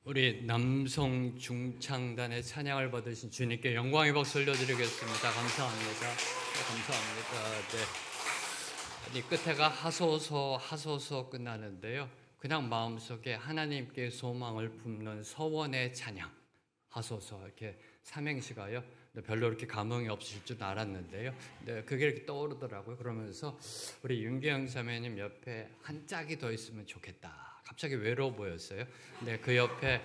우리 남성 중창단의 찬양을 받으신 주님께 영광의 박수 올려드리겠습니다. 감사합니다. 감사합니다. 네. 끝에가 하소서 끝나는데요. 그냥 마음속에 하나님께 소망을 품는 서원의 찬양 하소서 이렇게 삼행시가요. 별로 이렇게 감흥이 없으실 줄 알았는데요. 네, 그게 이렇게 떠오르더라고요. 그러면서 우리 윤계영 자매님 옆에 한 짝이 더 있으면 좋겠다. 갑자기 외로워 보였어요. 네, 그 옆에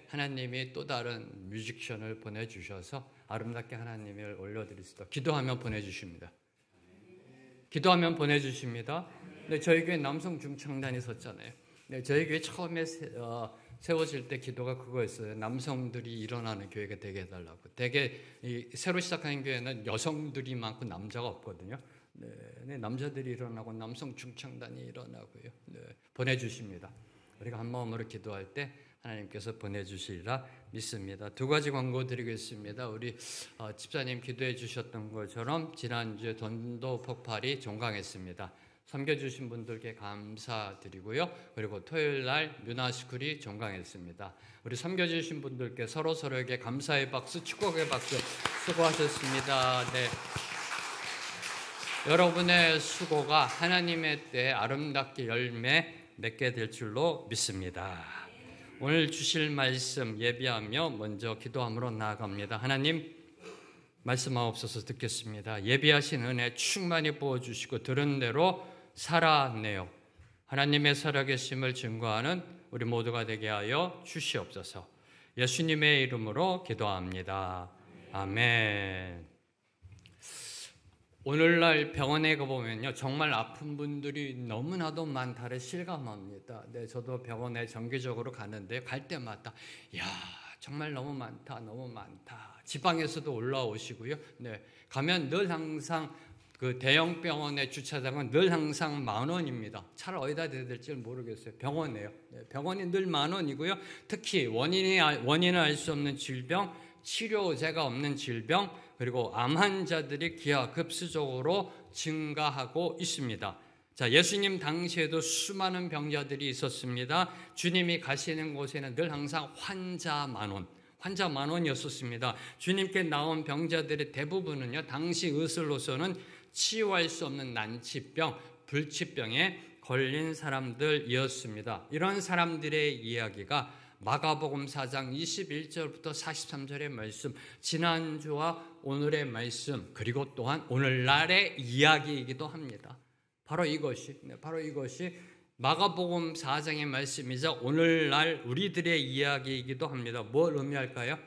하나님이 또 다른 뮤지션을 보내주셔서 아름답게 하나님을 올려드릴 수 있도록 기도하면 보내주십니다. 기도하면 보내주십니다. 네, 저희 교회 남성 중창단이 섰잖아요. 네, 저희 교회 처음에 세워질 때 기도가 그거였어요. 남성들이 일어나는 교회가 되게 해달라고. 되게 새로 시작하는 교회는 여성들이 많고 남자가 없거든요. 네, 남자들이 일어나고 남성 중창단이 일어나고요. 네, 보내주십니다. 우리가 한 마음으로 기도할 때 하나님께서 보내주시리라 믿습니다. 두 가지 광고 드리겠습니다. 우리 집사님 기도해 주셨던 것처럼 지난주에 전도 폭발이 종강했습니다. 섬겨주신 분들께 감사드리고요. 그리고 토요일날 뮤나스쿨이 종강했습니다. 우리 섬겨주신 분들께 서로에게 감사의 박수, 축복의 박수 수고하셨습니다. 네. 여러분의 수고가 하나님의 때에 아름답게 열매 맺게 될 줄로 믿습니다. 오늘 주실 말씀 예비하며 먼저 기도함으로 나아갑니다. 하나님 말씀하옵소서. 듣겠습니다. 예비하신 은혜 충만히 부어주시고 들은 대로 살아내요. 하나님의 살아계심을 증거하는 우리 모두가 되게 하여 주시옵소서. 예수님의 이름으로 기도합니다. 아멘. 오늘날 병원에 가보면요, 정말 아픈 분들이 너무나도 많다를 실감합니다. 네, 저도 병원에 정기적으로 가는데 갈 때마다 정말 너무 많다. 지방에서도 올라오시고요. 네, 가면 늘 항상 그 대형 병원의 주차장은 늘 항상 10,000원입니다. 차를 어디다 대야 될지 모르겠어요. 병원이에요. 네, 병원이 늘 10,000원이고요. 특히 원인을 알 수 없는 질병, 치료제가 없는 질병, 그리고 암 환자들이 기하급수적으로 증가하고 있습니다. 자, 예수님 당시에도 수많은 병자들이 있었습니다. 주님이 가시는 곳에는 늘 항상 환자 만원이었습니다. 주님께 나온 병자들의 대부분은요, 당시 의술로서는 치유할 수 없는 난치병, 불치병에 걸린 사람들이었습니다. 이런 사람들의 이야기가 마가복음 4장 21절부터 43절의 말씀, 지난주와 오늘의 말씀, 그리고 또한 오늘날의 이야기이기도 합니다. 바로 이것이 마가복음 4장의 말씀이자 오늘날 우리들의 이야기이기도 합니다. 뭘 의미할까요?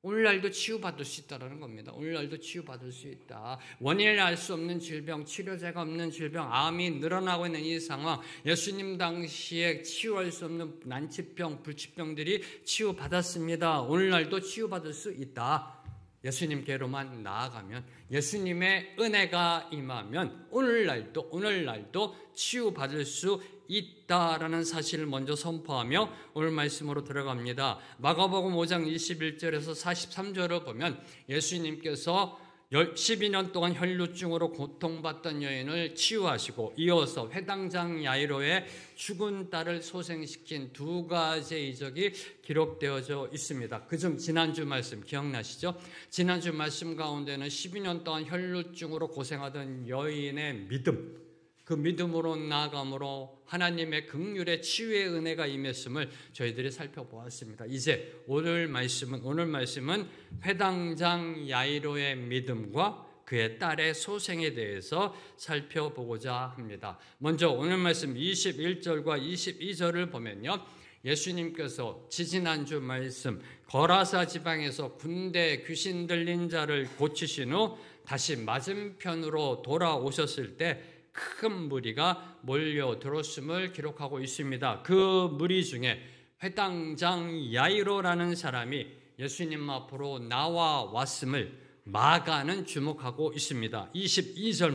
오늘날도 치유받을 수 있다는 겁니다. 오늘날도 치유받을 수 있다. 원인을 알 수 없는 질병, 치료제가 없는 질병, 암이 늘어나고 있는 이 상황, 예수님 당시에 치유할 수 없는 난치병, 불치병들이 치유받았습니다. 오늘날도 치유받을 수 있다. 예수님께로만 나아가면, 예수님의 은혜가 임하면 오늘날도 치유받을 수 있다라는 사실을 먼저 선포하며 오늘 말씀으로 들어갑니다. 마가복음 5장 21절에서 43절을 보면 예수님께서 12년 동안 혈루증으로 고통받던 여인을 치유하시고, 이어서 회당장 야이로의 죽은 딸을 소생시킨 두 가지의 이적이 기록되어져 있습니다. 그중 지난주 말씀 기억나시죠? 지난주 말씀 가운데는 12년 동안 혈루증으로 고생하던 여인의 믿음, 그 믿음으로 나아감으로 하나님의 긍휼의 치유의 은혜가 임했음을 저희들이 살펴보았습니다. 이제 오늘 말씀은 회당장 야이로의 믿음과 그의 딸의 소생에 대해서 살펴보고자 합니다. 먼저 오늘 말씀 21절과 22절을 보면요, 예수님께서 지지난주 말씀 거라사 지방에서 군대 귀신 들린 자를 고치신 후 다시 맞은편으로 돌아오셨을 때 큰 무리가 몰려들었음을 기록하고 있습니다. 그 무리 중에 회당장 야이로라는 사람이 예수님 앞으로 나와왔음을 마가는 주목하고 있습니다. 22절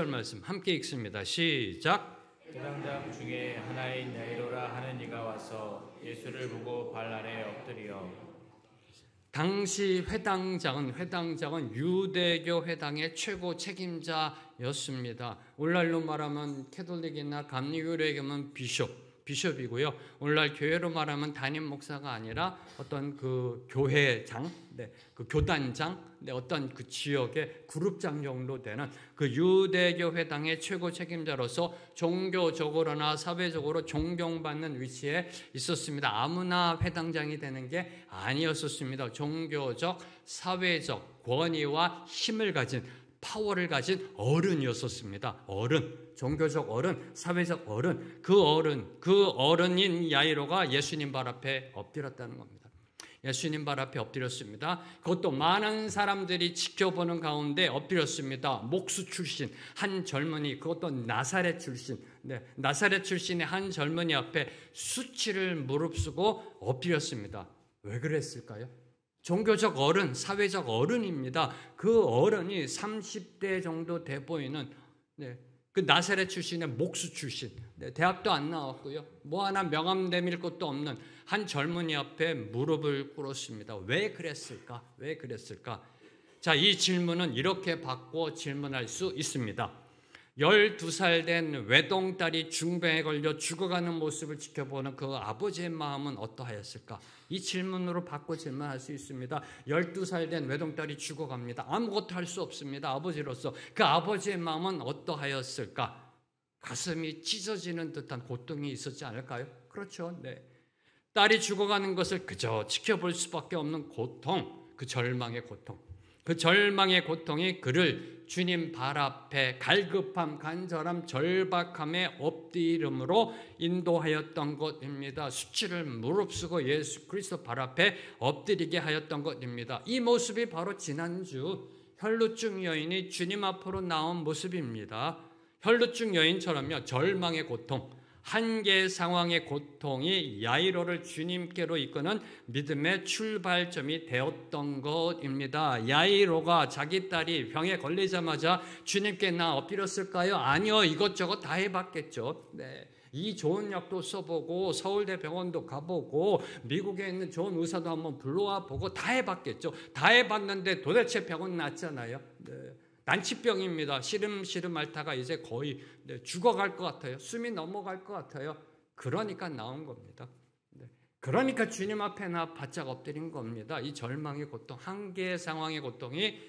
말씀 함께 읽습니다. 시작. 회당장 중에 하나인 야이로라 하는 이가 와서 예수를 보고 발 아래 엎드려. 당시 회당장은 유대교 회당의 최고 책임자였습니다. 오늘날로 말하면 캐톨릭이나 감리교회에 가면 비숍, 비숍이고요. 오늘날 교회로 말하면 담임 목사가 아니라 어떤 그 교회장, 그 교단장, 어떤 그 지역의 그룹장 정도 되는 그 유대교 회당의 최고 책임자로서 종교적으로나 사회적으로 존경받는 위치에 있었습니다. 아무나 회당장이 되는 게 아니었었습니다. 종교적, 사회적 권위와 힘을 가진, 파워를 가진 어른이었었습니다. 어른, 종교적 어른, 사회적 어른, 그 어른인 야이로가 예수님 발 앞에 엎드렸다는 겁니다. 예수님 발 앞에 엎드렸습니다. 그것도 많은 사람들이 지켜보는 가운데 엎드렸습니다. 목수 출신 한 젊은이, 그것도 나사렛 출신, 나사렛 출신의 한 젊은이 앞에 수치를 무릅쓰고 엎드렸습니다. 왜 그랬을까요? 종교적 어른, 사회적 어른입니다. 그 어른이 30대 정도 돼 보이는 그 나사렛 출신의 목수 출신, 대학도 안 나왔고요, 뭐 하나 명함 내밀 것도 없는 한 젊은이 앞에 무릎을 꿇었습니다. 왜 그랬을까? 왜 그랬을까? 자, 이 질문은 이렇게 바꿔 질문할 수 있습니다. 12살 된 외동딸이 중병에 걸려 죽어가는 모습을 지켜보는 그 아버지의 마음은 어떠하였을까? 이 질문으로 바꿔 질문할 수 있습니다. 12살 된 외동딸이 죽어갑니다. 아무것도 할 수 없습니다. 아버지로서 그 아버지의 마음은 어떠하였을까? 가슴이 찢어지는 듯한 고통이 있었지 않을까요? 그렇죠. 딸이 죽어가는 것을 그저 지켜볼 수밖에 없는 고통, 그 절망의 고통. 그 절망의 고통이 그를 주님 발 앞에 갈급함, 간절함, 절박함의 엎드림으로 인도하였던 것입니다. 수치를 무릅쓰고 예수 그리스도 발 앞에 엎드리게 하였던 것입니다. 이 모습이 바로 지난주 혈루증 여인이 주님 앞으로 나온 모습입니다. 혈루증 여인처럼요, 절망의 고통, 한계 상황의 고통이 야이로를 주님께로 이끄는 믿음의 출발점이 되었던 것입니다. 야이로가 자기 딸이 병에 걸리자마자 주님께 나 엎드렸을까요? 아니요. 이것저것 다 해봤겠죠. 이 좋은 약도 써보고 서울대 병원도 가보고 미국에 있는 좋은 의사도 한번 불러와 보고 다 해봤겠죠. 다 해봤는데 도대체 병은 낫잖아요. 난치병입니다. 시름시름 앓다가 이제 거의 죽어갈 것 같아요. 숨이 넘어갈 것 같아요. 그러니까 나온 겁니다. 그러니까 주님 앞에 나 바짝 엎드린 겁니다. 이 절망의 고통, 한계 상황의 고통이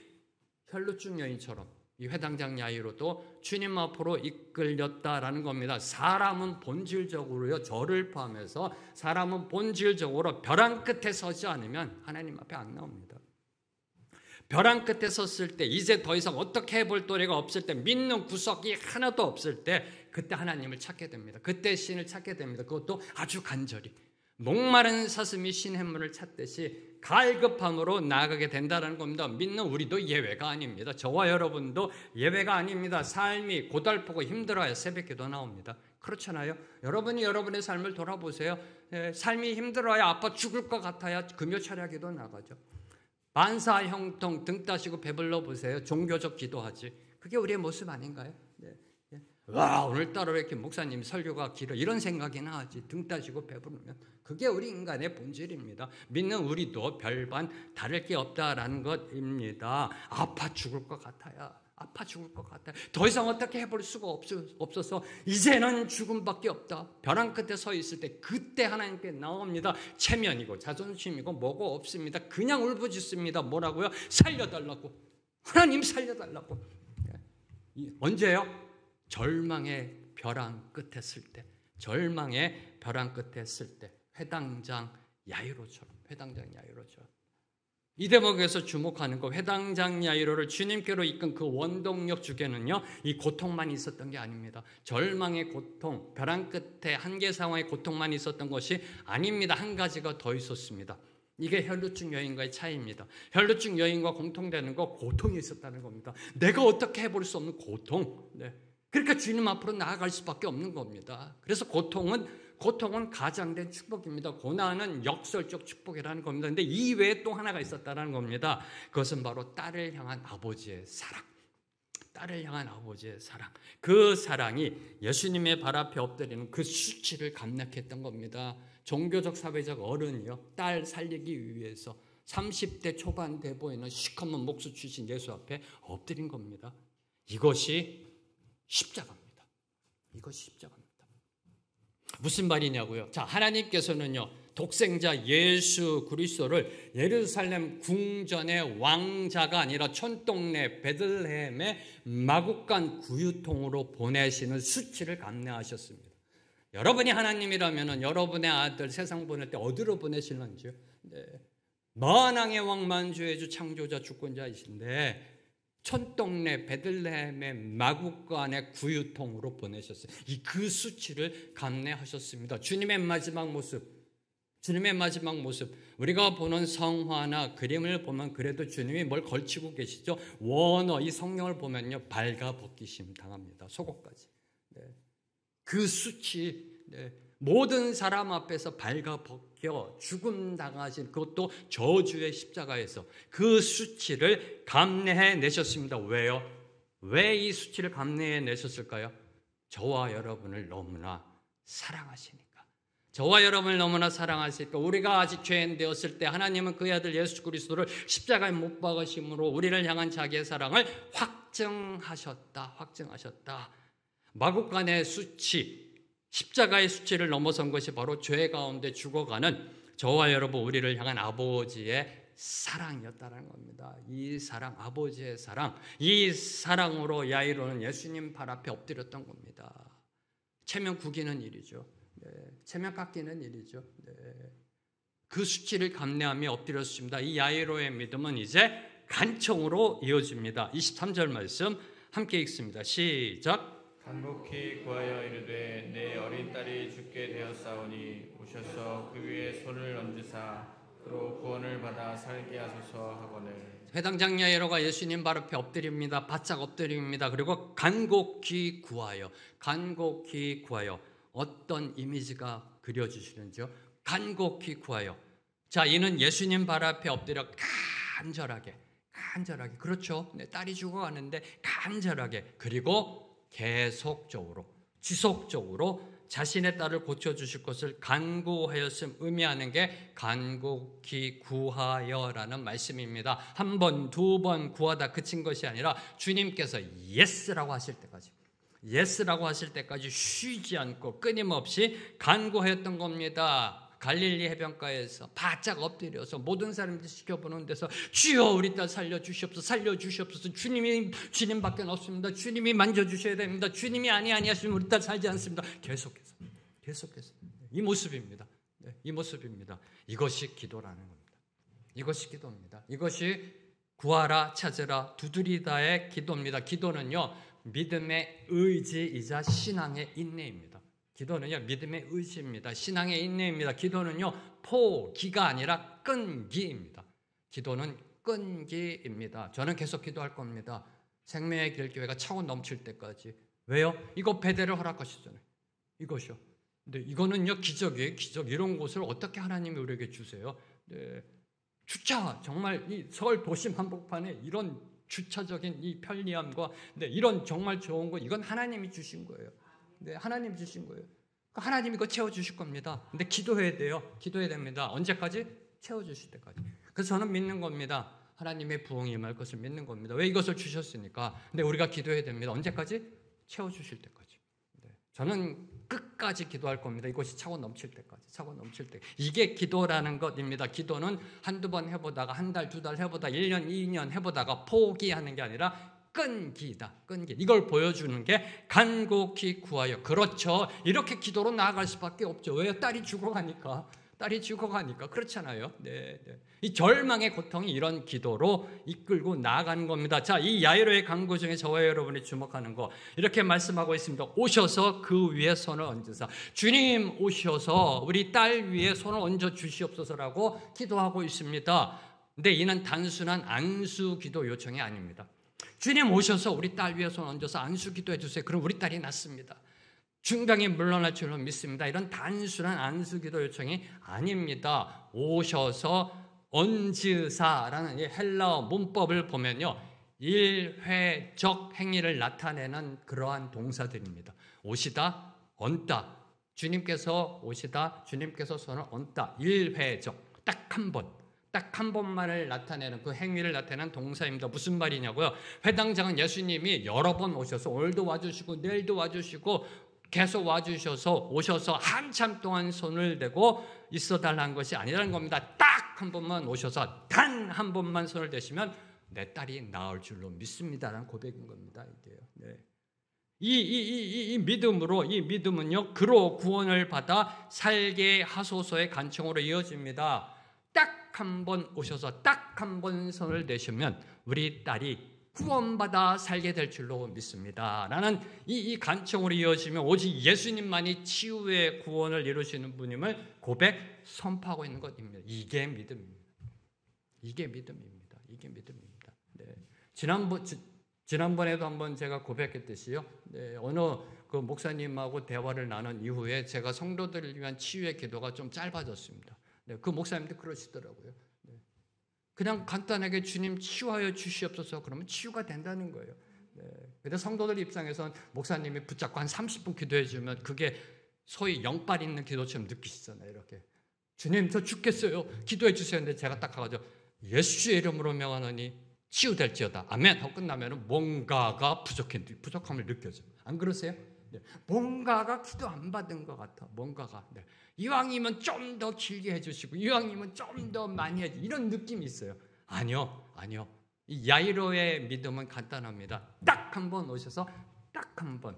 혈루증 여인처럼 이 회당장 야이로도 주님 앞으로 이끌렸다라는 겁니다. 사람은 본질적으로요, 저를 포함해서 사람은 본질적으로 벼랑 끝에 서지 않으면 하나님 앞에 안 나옵니다. 벼랑 끝에 섰을 때, 이제 더 이상 어떻게 해볼 도리가 없을 때, 믿는 구석이 하나도 없을 때, 그때 하나님을 찾게 됩니다. 그때 신을 찾게 됩니다. 그것도 아주 간절히 목마른 사슴이 시냇물을 찾듯이 갈급함으로 나아가게 된다는 겁니다. 믿는 우리도 예외가 아닙니다. 저와 여러분도 예외가 아닙니다. 삶이 고달프고 힘들어야 새벽기도 나옵니다. 그렇잖아요. 여러분이 여러분의 삶을 돌아보세요. 삶이 힘들어야 아파 죽을 것 같아야 금요 철야기도 나가죠. 만사 형통 등 따시고 배불러 보세요. 종교적 기도하지. 그게 우리의 모습 아닌가요? 와, 오늘따라 왜 이렇게 목사님 설교가 길어, 이런 생각이나 하지. 등 따시고 배부르면 그게 우리 인간의 본질입니다. 믿는 우리도 별반 다를 게 없다라는 것입니다. 아파 죽을 것 같아요. 아파 죽을 것 같아요. 더 이상 어떻게 해볼 수가 없어서 이제는 죽음밖에 없다. 벼랑 끝에 서 있을 때 그때 하나님께 나옵니다. 체면이고 자존심이고 뭐고 없습니다. 그냥 울부짖습니다. 뭐라고요? 살려달라고. 하나님 살려달라고. 언제요? 절망의 벼랑 끝에 쓸 때, 절망의 벼랑 끝에 쓸 때, 회당장 야이로처럼, 회당장 야이로처럼. 이 대목에서 주목하는 거, 회당장 야이로를 주님께로 이끈 그 원동력 중에는요, 이 고통만 있었던 게 아닙니다. 절망의 고통, 벼랑 끝에 한계 상황의 고통만 있었던 것이 아닙니다. 한 가지가 더 있었습니다. 이게 혈루증 여인과의 차이입니다. 혈루증 여인과 공통되는 거, 고통이 있었다는 겁니다. 내가 어떻게 해볼 수 없는 고통. 그러니까 주님 앞으로 나아갈 수밖에 없는 겁니다. 그래서 고통은 가장된 축복입니다. 고난은 역설적 축복이라는 겁니다. 그런데 이 외에 또 하나가 있었다는 겁니다. 그것은 바로 딸을 향한 아버지의 사랑. 딸을 향한 아버지의 사랑. 그 사랑이 예수님의 발 앞에 엎드리는 그 수치를 감당했던 겁니다. 종교적 사회적 어른이요, 딸 살리기 위해서 30대 초반 돼 보이는 시커먼 목수 출신 예수 앞에 엎드린 겁니다. 이것이 십자가입니다. 이것이 십자가입니다. 무슨 말이냐고요? 자, 하나님께서는요, 독생자 예수 그리스도를 예루살렘 궁전의 왕자가 아니라 촌동네 베들레헴의 마구간 구유통으로 보내시는 수치를 감내하셨습니다. 여러분이 하나님이라면 여러분의 아들 세상 보낼 때 어디로 보내실런지요? 네. 만왕의 왕 만주의 주 창조자 주권자이신데 촌동네 베들레헴의 마구간의 구유통으로 보내셨어요. 그 수치를 감내하셨습니다. 주님의 마지막 모습, 우리가 보는 성화나 그림을 보면 그래도 주님이 뭘 걸치고 계시죠? 원어, 이 성경을 보면요, 발가 벗기심 당합니다. 속옷까지. 네. 그 수치, 네. 모든 사람 앞에서 발가 벗겨 죽음 당하신, 그것도 저주의 십자가에서 그 수치를 감내해 내셨습니다. 왜요? 왜 이 수치를 감내해 내셨을까요? 저와 여러분을 너무나 사랑하시니까. 저와 여러분을 너무나 사랑하시니까. 우리가 아직 죄인 되었을 때 하나님은 그의 아들 예수 그리스도를 십자가에 못 박으심으로 우리를 향한 자기의 사랑을 확증하셨다. 마구간의 수치, 십자가의 수치를 넘어선 것이 바로 죄 가운데 죽어가는 저와 여러분, 우리를 향한 아버지의 사랑이었다는 겁니다. 이 사랑, 아버지의 사랑, 이 사랑으로 야이로는 예수님 발 앞에 엎드렸던 겁니다. 체면 구기는 일이죠. 네, 체면 깎이는 일이죠. 네. 그 수치를 감내하며 엎드렸습니다. 이 야이로의 믿음은 이제 간청으로 이어집니다. 23절 말씀 함께 읽습니다. 시작. 간곡히 구하여 이르되 내 어린 딸이 죽게 되었사오니 오셔서 그 위에 손을 얹으사 그로 구원을 받아 살게 하소서 하거늘. 회당장 야이로가 예수님 발 앞에 엎드립니다. 바짝 엎드립니다. 그리고 간곡히 구하여. 어떤 이미지가 그려지시는지요? 간곡히 구하여. 자, 이는 예수님 발 앞에 엎드려 간절하게. 그렇죠. 내 딸이 죽어가는데 간절하게, 그리고 계속적으로, 지속적으로 자신의 딸을 고쳐주실 것을 간구하였음 의미하는 게 간곡히 구하여라는 말씀입니다. 한 번, 두 번 구하다 그친 것이 아니라 주님께서 예스라고 하실 때까지 쉬지 않고 끊임없이 간구하였던 겁니다. 갈릴리 해변가에서 바짝 엎드려서 모든 사람들이 지켜보는 데서 주여 우리 딸 살려주시옵소서. 주님밖에 없습니다. 주님이 만져주셔야 됩니다. 주님이 아니하시면 우리 딸 살지 않습니다. 계속해서 이 모습입니다. 네, 이 모습입니다. 이것이 기도라는 겁니다. 이것이 기도입니다. 이것이 구하라, 찾으라, 두드리다의 기도입니다. 기도는요, 믿음의 의지이자 신앙의 인내입니다. 기도는요, 믿음의 의지입니다. 신앙의 인내입니다. 기도는요, 포기가 아니라 끈기입니다. 기도는 끈기입니다. 저는 계속 기도할 겁니다. 생명의 길 교회가 차고 넘칠 때까지. 왜요? 이거 배대를 허락하시잖아요. 이것이요. 근데 이거는요, 기적이에요. 기적. 이런 곳을 어떻게 하나님이 우리에게 주세요? 네. 주차, 정말 이 서울 도심 한복판에 이런 주차적인 이 편리함과 네, 이런 정말 좋은 거, 이건 하나님이 주신 거예요. 네, 하나님 주신 거예요. 하나님이 이거 채워주실 겁니다. 근데 기도해야 돼요. 기도해야 됩니다. 언제까지? 채워주실 때까지. 그래서 저는 믿는 겁니다. 하나님의 부흥이 임할 것을 믿는 겁니다. 왜? 이것을 주셨으니까. 근데 우리가 기도해야 됩니다. 언제까지? 채워주실 때까지. 네, 저는 끝까지 기도할 겁니다. 이것이 차고 넘칠 때까지. 이게 기도라는 것입니다. 기도는 한두 번 해보다가 한 달, 두 달 해보다 1년, 2년 해보다가 포기하는 게 아니라 끈기다. 이걸 보여주는 게 간곡히 구하여. 그렇죠. 이렇게 기도로 나아갈 수밖에 없죠. 왜요? 딸이 죽어가니까. 그렇잖아요. 네. 이 절망의 고통이 이런 기도로 이끌고 나아가는 겁니다. 자, 이 야이로의 간구 중에 저와 여러분이 주목하는 거, 이렇게 말씀하고 있습니다. 오셔서 그 위에 손을 얹으사. 주님 오셔서 우리 딸 위에 손을 얹어 주시옵소서라고 기도하고 있습니다. 근데 이는 단순한 안수 기도 요청이 아닙니다. 주님 오셔서 우리 딸 위에 손 얹어서 안수 기도해 주세요. 그럼 우리 딸이 낫습니다. 중병이 물러날 줄로 믿습니다. 이런 단순한 안수 기도 요청이 아닙니다. 오셔서 얹으사라는 이 헬라어 문법을 보면요, 일회적 행위를 나타내는 그러한 동사들입니다. 오시다, 얹다. 주님께서 오시다, 주님께서 손을 얹다. 일회적. 딱 한 번만을 나타내는 그 행위를 나타내는 동사입니다. 무슨 말이냐고요? 회당장은 예수님이 여러 번 오셔서 오늘도 와주시고 내일도 와주시고 계속 오셔서 한참 동안 손을 대고 있어 달라는 것이 아니라는 겁니다. 딱 한 번만 오셔서 단 한 번만 손을 대시면 내 딸이 나을 줄로 믿습니다라는 고백인 겁니다. 이게요. 네. 이 믿음은요, 그로 구원을 받아 살게 하소서의 간청으로 이어집니다. 딱 한 번 오셔서 딱 한 번 손을 대시면 우리 딸이 구원받아 살게 될 줄로 믿습니다. 라는 이 간청으로 이어지면 오직 예수님만이 치유의 구원을 이루시는 분임을 고백, 선포하고 있는 것입니다. 이게 믿음입니다. 이게 믿음입니다. 이게 믿음입니다. 네. 지난번에도 한번 제가 고백했듯이요. 네, 어느 그 목사님하고 대화를 나눈 이후에 제가 성도들을 위한 치유의 기도가 좀 짧아졌습니다. 네, 그 목사님도 그러시더라고요. 네. 그냥 간단하게 주님 치유하여 주시옵소서 그러면 치유가 된다는 거예요. 네. 근데 성도들 입장에선 목사님이 붙잡고 한 30분 기도해 주면 그게 소위 영빨 있는 기도처럼 느끼시잖아요. 이렇게 주님 저 죽겠어요. 기도해 주세요. 근데 제가 딱 가가지고 예수의 이름으로 명하노니 치유될지어다. 아멘. 하고 끝나면 뭔가가 부족함을 느껴져요. 안 그러세요? 네. 뭔가가 기도 안 받은 것 같아. 뭔가가. 네. 이왕이면 좀 더 길게 해주시고 이왕이면 좀 더 많이 해주시고 이런 느낌이 있어요. 아니요. 이 야이로의 믿음은 간단합니다. 딱 한 번 오셔서 딱 한 번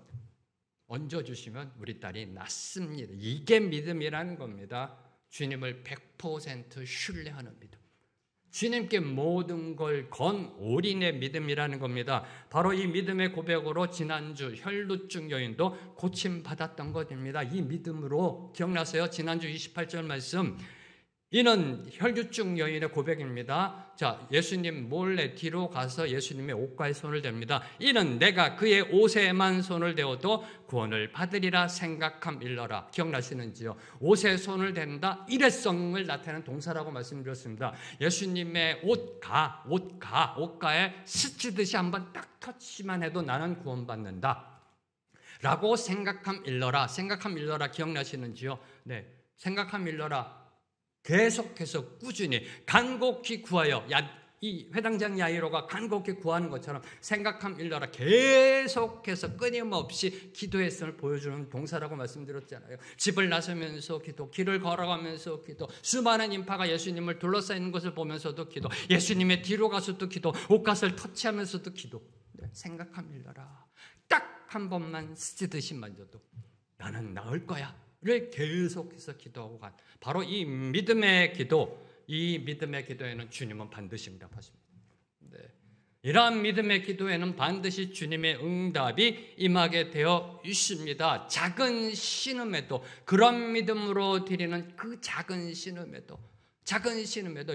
얹어주시면 우리 딸이 낫습니다. 이게 믿음이라는 겁니다. 주님을 100% 신뢰하는 믿음. 주님께 모든 걸 건 올인의 믿음이라는 겁니다. 바로 이 믿음의 고백으로 지난주 혈루증 여인도 고침받았던 것입니다. 이 믿음으로 기억나세요? 지난주 28절 말씀. 이는 혈루증 여인의 고백입니다. 자, 예수님 몰래 뒤로 가서 예수님의 옷가에 손을 댑니다. 이는 내가 그의 옷에만 손을 대어도 구원을 받으리라 생각함일러라. 기억나시는지요? 옷에 손을 댄다, 일회성을 나타내는 동사라고 말씀드렸습니다. 예수님의 옷가에 스치듯이 한번 딱 터치만 해도 나는 구원받는다 라고 생각함일러라. 생각함일러라 기억나시는지요? 네, 생각함일러라. 계속해서 꾸준히 간곡히 구하여, 이 회당장 야이로가 간곡히 구하는 것처럼 생각함일러라 계속해서 끊임없이 기도했음을 보여주는 동사라고 말씀드렸잖아요. 집을 나서면서 기도, 길을 걸어가면서 기도, 수많은 인파가 예수님을 둘러싸이는 것을 보면서도 기도, 예수님의 뒤로 가서도 기도, 옷갓을 터치하면서도 기도. 네, 생각함일러라. 딱 한 번만 스치듯이 만져도 나는 나을 거야 를 계속해서 기도하고 간 바로 이 믿음의 기도, 이 믿음의 기도에는 주님은 반드시 응답하십니다. 네. 이러한 믿음의 기도에는 반드시 주님의 응답이 임하게 되어 있습니다. 작은 신음에도, 그런 믿음으로 드리는 그 작은 신음에도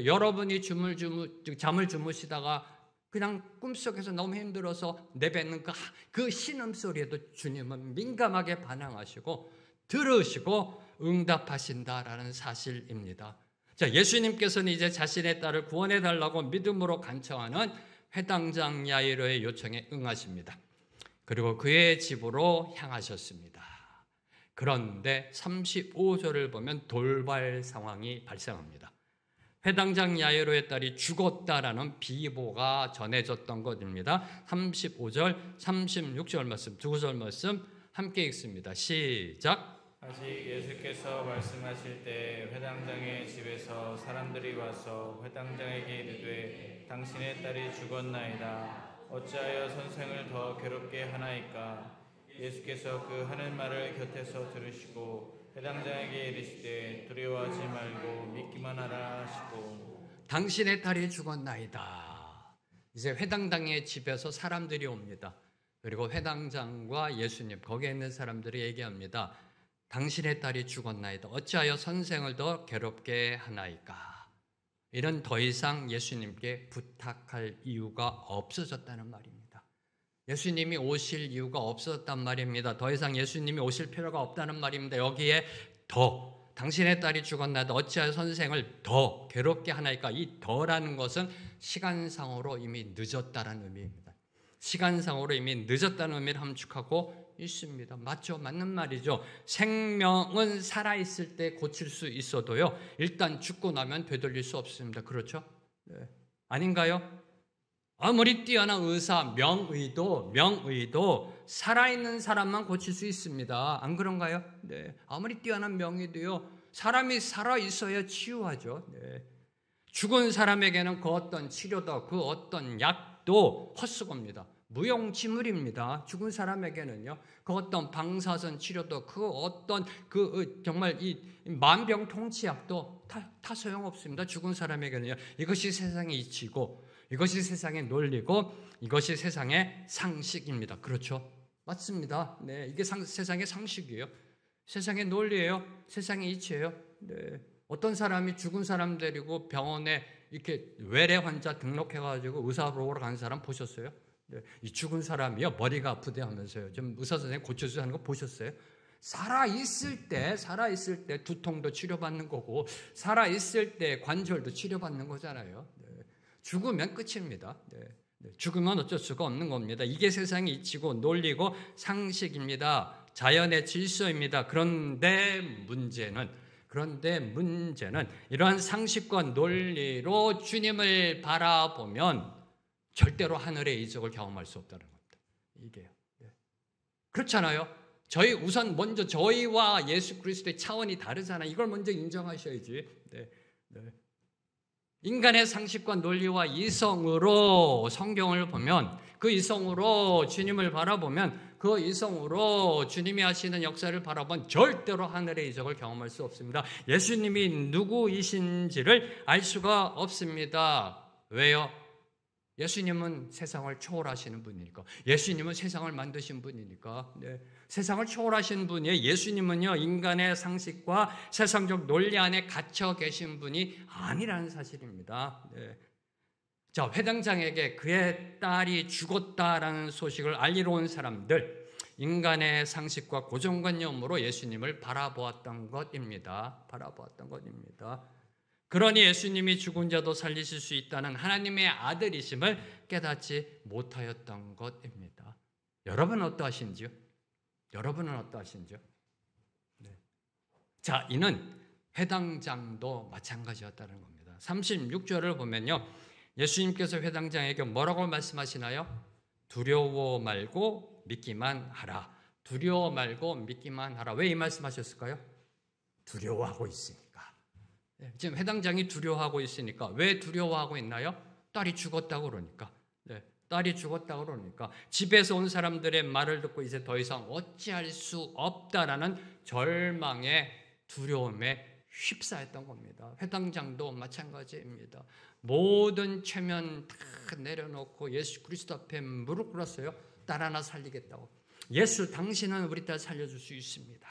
여러분이 잠을 주무시다가 그냥 꿈속에서 너무 힘들어서 내뱉는 그 신음소리에도 주님은 민감하게 반응하시고 들으시고 응답하신다라는 사실입니다. 자, 예수님께서는 이제 자신의 딸을 구원해달라고 믿음으로 간청하는 회당장 야이로의 요청에 응하십니다. 그리고 그의 집으로 향하셨습니다. 그런데 35절을 보면 돌발 상황이 발생합니다. 회당장 야이로의 딸이 죽었다라는 비보가 전해졌던 것입니다. 35절, 36절 말씀, 두 구절 말씀 함께 읽습니다. 시작. 아직 예수께서 말씀하실 때 회당장의 집에서 사람들이 와서 회당장에게 이르되 당신의 딸이 죽었나이다. 어찌하여 선생을 더 괴롭게 하나이까? 예수께서 그 하는 말을 곁에서 들으시고 회당장에게 이르시되 두려워하지 말고 믿기만 하라 하시고 당신의 딸이 죽었나이다. 이제 회당장의 집에서 사람들이 옵니다. 그리고 회당장과 예수님, 거기에 있는 사람들이 얘기합니다. 당신의 딸이 죽었나이다. 어찌하여 선생을 더 괴롭게 하나이까? 이는 더 이상 예수님께 부탁할 이유가 없어졌다는 말입니다. 예수님이 오실 이유가 없어졌단 말입니다. 더 이상 예수님이 오실 필요가 없다는 말입니다. 여기에 더, 당신의 딸이 죽었나이다. 어찌하여 선생을 더 괴롭게 하나이까? 이 더라는 것은 시간상으로 이미 늦었다는 의미입니다. 시간상으로 이미 늦었다는 의미를 함축하고 있습니다. 맞죠? 맞는 말이죠. 생명은 살아있을 때 고칠 수 있어도요, 일단 죽고 나면 되돌릴 수 없습니다. 그렇죠? 네. 아닌가요? 아무리 뛰어난 의사, 명의도 살아있는 사람만 고칠 수 있습니다. 안 그런가요? 네. 아무리 뛰어난 명의도요. 사람이 살아있어야 치유하죠. 네. 죽은 사람에게는 그 어떤 치료도 그 어떤 약도 헛수고입니다. 무용지물입니다. 죽은 사람에게는요. 그 어떤 방사선 치료도 그 어떤 정말 이 만병통치약도 다 소용없습니다. 죽은 사람에게는요. 이것이 세상의 이치고 이것이 세상의 논리고 이것이 세상의 상식입니다. 그렇죠? 맞습니다. 네, 이게 세상의 상식이에요. 세상의 논리예요. 세상의 이치예요. 네. 어떤 사람이 죽은 사람 데리고 병원에 이렇게 외래 환자 등록해가지고 의사 보러 간 사람 보셨어요? 네. 이 죽은 사람이요 머리가 아프대 하면서요. 좀 의사 선생님 고쳐주세요 하는 거 보셨어요? 살아있을 때 두통도 치료받는 거고 살아있을 때 관절도 치료받는 거잖아요. 네. 죽으면 끝입니다. 네. 네. 죽으면 어쩔 수가 없는 겁니다. 이게 세상의 이치고 논리고 상식입니다. 자연의 질서입니다. 그런데 문제는 이러한 상식과 논리로 주님을 바라보면 절대로 하늘의 이적을 경험할 수 없다는 겁니다. 이게요. 네. 그렇잖아요. 우선 먼저 저희와 예수 그리스도의 차원이 다르잖아요. 이걸 먼저 인정하셔야지. 네. 네. 인간의 상식과 논리와 이성으로 성경을 보면 그 이성으로 주님을 바라보면 그 이성으로 주님이 하시는 역사를 바라보면 절대로 하늘의 이적을 경험할 수 없습니다. 예수님이 누구이신지를 알 수가 없습니다. 왜요? 예수님은 세상을 초월하시는 분이니까. 예수님은 세상을 만드신 분이니까. 네. 세상을 초월하신 분이에요. 예수님은요, 인간의 상식과 세상적 논리 안에 갇혀 계신 분이 아니라는 사실입니다. 네. 자, 회당장에게 그의 딸이 죽었다라는 소식을 알리러 온 사람들, 인간의 상식과 고정관념으로 예수님을 바라보았던 것입니다. 그러니 예수님이 죽은 자도 살리실 수 있다는 하나님의 아들이심을 깨닫지 못하였던 것입니다. 여러분은 어떠하신지요? 네. 자, 이는 회당장도 마찬가지였다는 겁니다. 36절을 보면요. 예수님께서 회당장에게 뭐라고 말씀하시나요? 두려워 말고 믿기만 하라. 두려워 말고 믿기만 하라. 왜 이 말씀하셨을까요? 두려워하고 있으니까. 지금 회당장이 두려워하고 있으니까. 왜 두려워하고 있나요? 딸이 죽었다고 그러니까. 네, 딸이 죽었다고 그러니까. 집에서 온 사람들의 말을 듣고 이제 더 이상 어찌할 수 없다라는 절망의 두려움에 휩싸였던 겁니다. 회당장도 마찬가지입니다. 모든 체면 다 내려놓고 예수 그리스도 앞에 무릎 꿇었어요. 딸 하나 살리겠다고. 예수, 당신은 우리 딸 살려줄 수 있습니다.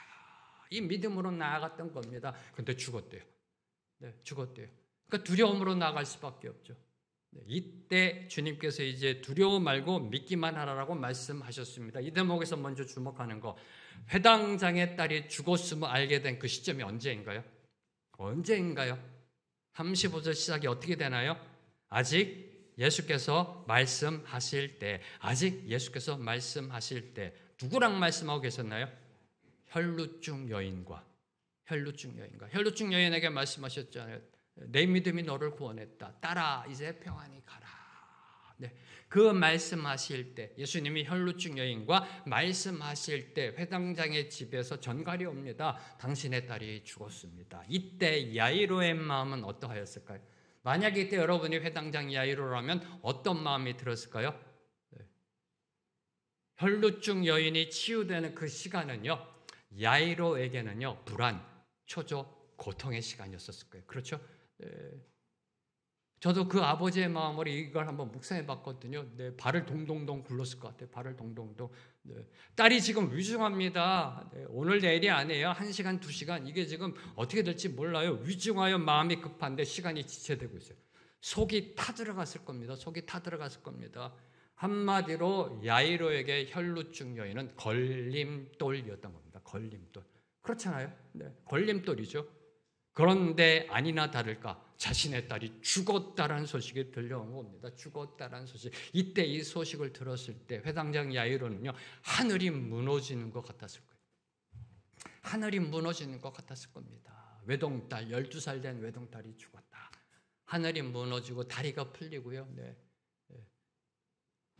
이 믿음으로 나아갔던 겁니다. 그런데 죽었대요. 네, 죽었대요. 그러니까 두려움으로 나아갈 수밖에 없죠. 네, 이때 주님께서 이제 두려워 말고 믿기만 하라라고 말씀하셨습니다. 이 대목에서 먼저 주목하는 거, 회당장의 딸이 죽었음을 알게 된 그 시점이 언제인가요? 35절 시작이 어떻게 되나요? 아직 예수께서 말씀하실 때 누구랑 말씀하고 계셨나요? 혈루증 여인과 혈루증 여인에게 말씀하셨잖아요. 내 믿음이 너를 구원했다. 딸아, 이제 평안히 가라. 네, 그 말씀하실 때 예수님이 혈루증 여인과 말씀하실 때 회당장의 집에서 전갈이 옵니다. 당신의 딸이 죽었습니다. 이때 야이로의 마음은 어떠하였을까요? 만약에 이때 여러분이 회당장 야이로라면 어떤 마음이 들었을까요? 네. 혈루증 여인이 치유되는 그 시간은요, 야이로에게는요, 불안, 초조, 고통의 시간이었을 거예요. 그렇죠? 네. 저도 그 아버지의 마음으로 이걸 한번 묵상해 봤거든요. 네, 발을 동동동 굴렀을 것 같아요. 발을 동동동. 네. 딸이 지금 위중합니다. 네, 오늘 내일이 아니에요. 1시간, 2시간. 이게 지금 어떻게 될지 몰라요. 위중하여 마음이 급한데 시간이 지체되고 있어요. 속이 타들어갔을 겁니다. 한마디로 야이로에게 혈루증 여인은 걸림돌이었던 겁니다. 걸림돌. 그렇잖아요. 네, 걸림돌이죠. 그런데 아니나 다를까 자신의 딸이 죽었다라는 소식이 들려온 겁니다. 죽었다라는 소식. 이때 이 소식을 들었을 때 회당장 야이로는요, 하늘이 무너지는 것 같았을 거예요. 하늘이 무너지는 것 같았을 겁니다. 외동딸, 12살 된 외동딸이 죽었다. 하늘이 무너지고 다리가 풀리고요. 네.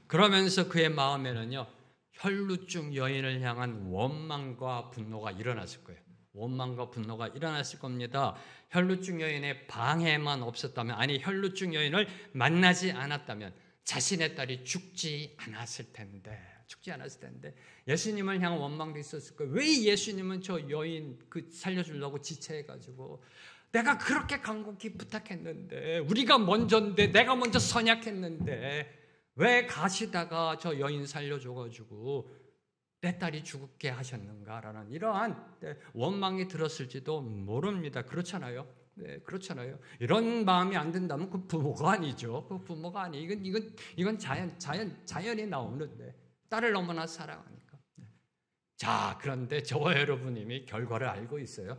그러면서 그의 마음에는요, 혈루증 여인을 향한 원망과 분노가 일어났을 거예요. 원망과 분노가 일어났을 겁니다. 혈루증 여인의 방해만 없었다면, 아니 혈루증 여인을 만나지 않았다면 자신의 딸이 죽지 않았을 텐데 예수님을 향한 원망도 있었을 거예요. 왜 예수님은 저 여인 살려주려고 지체해가지고 내가 그렇게 간곡히 부탁했는데, 우리가 먼저인데, 내가 먼저 선약했는데 왜 가시다가 저 여인 살려줘가지고 내 딸이 죽게 하셨는가라는 이러한 원망이 들었을지도 모릅니다. 그렇잖아요. 네, 그렇잖아요. 이런 마음이 안 든다면 그 부모가 아니죠. 그 부모가 아니. 이건 자연이 나오는데 딸을 너무나 사랑하니까. 자, 그런데 저와 여러분 이미 결과를 알고 있어요.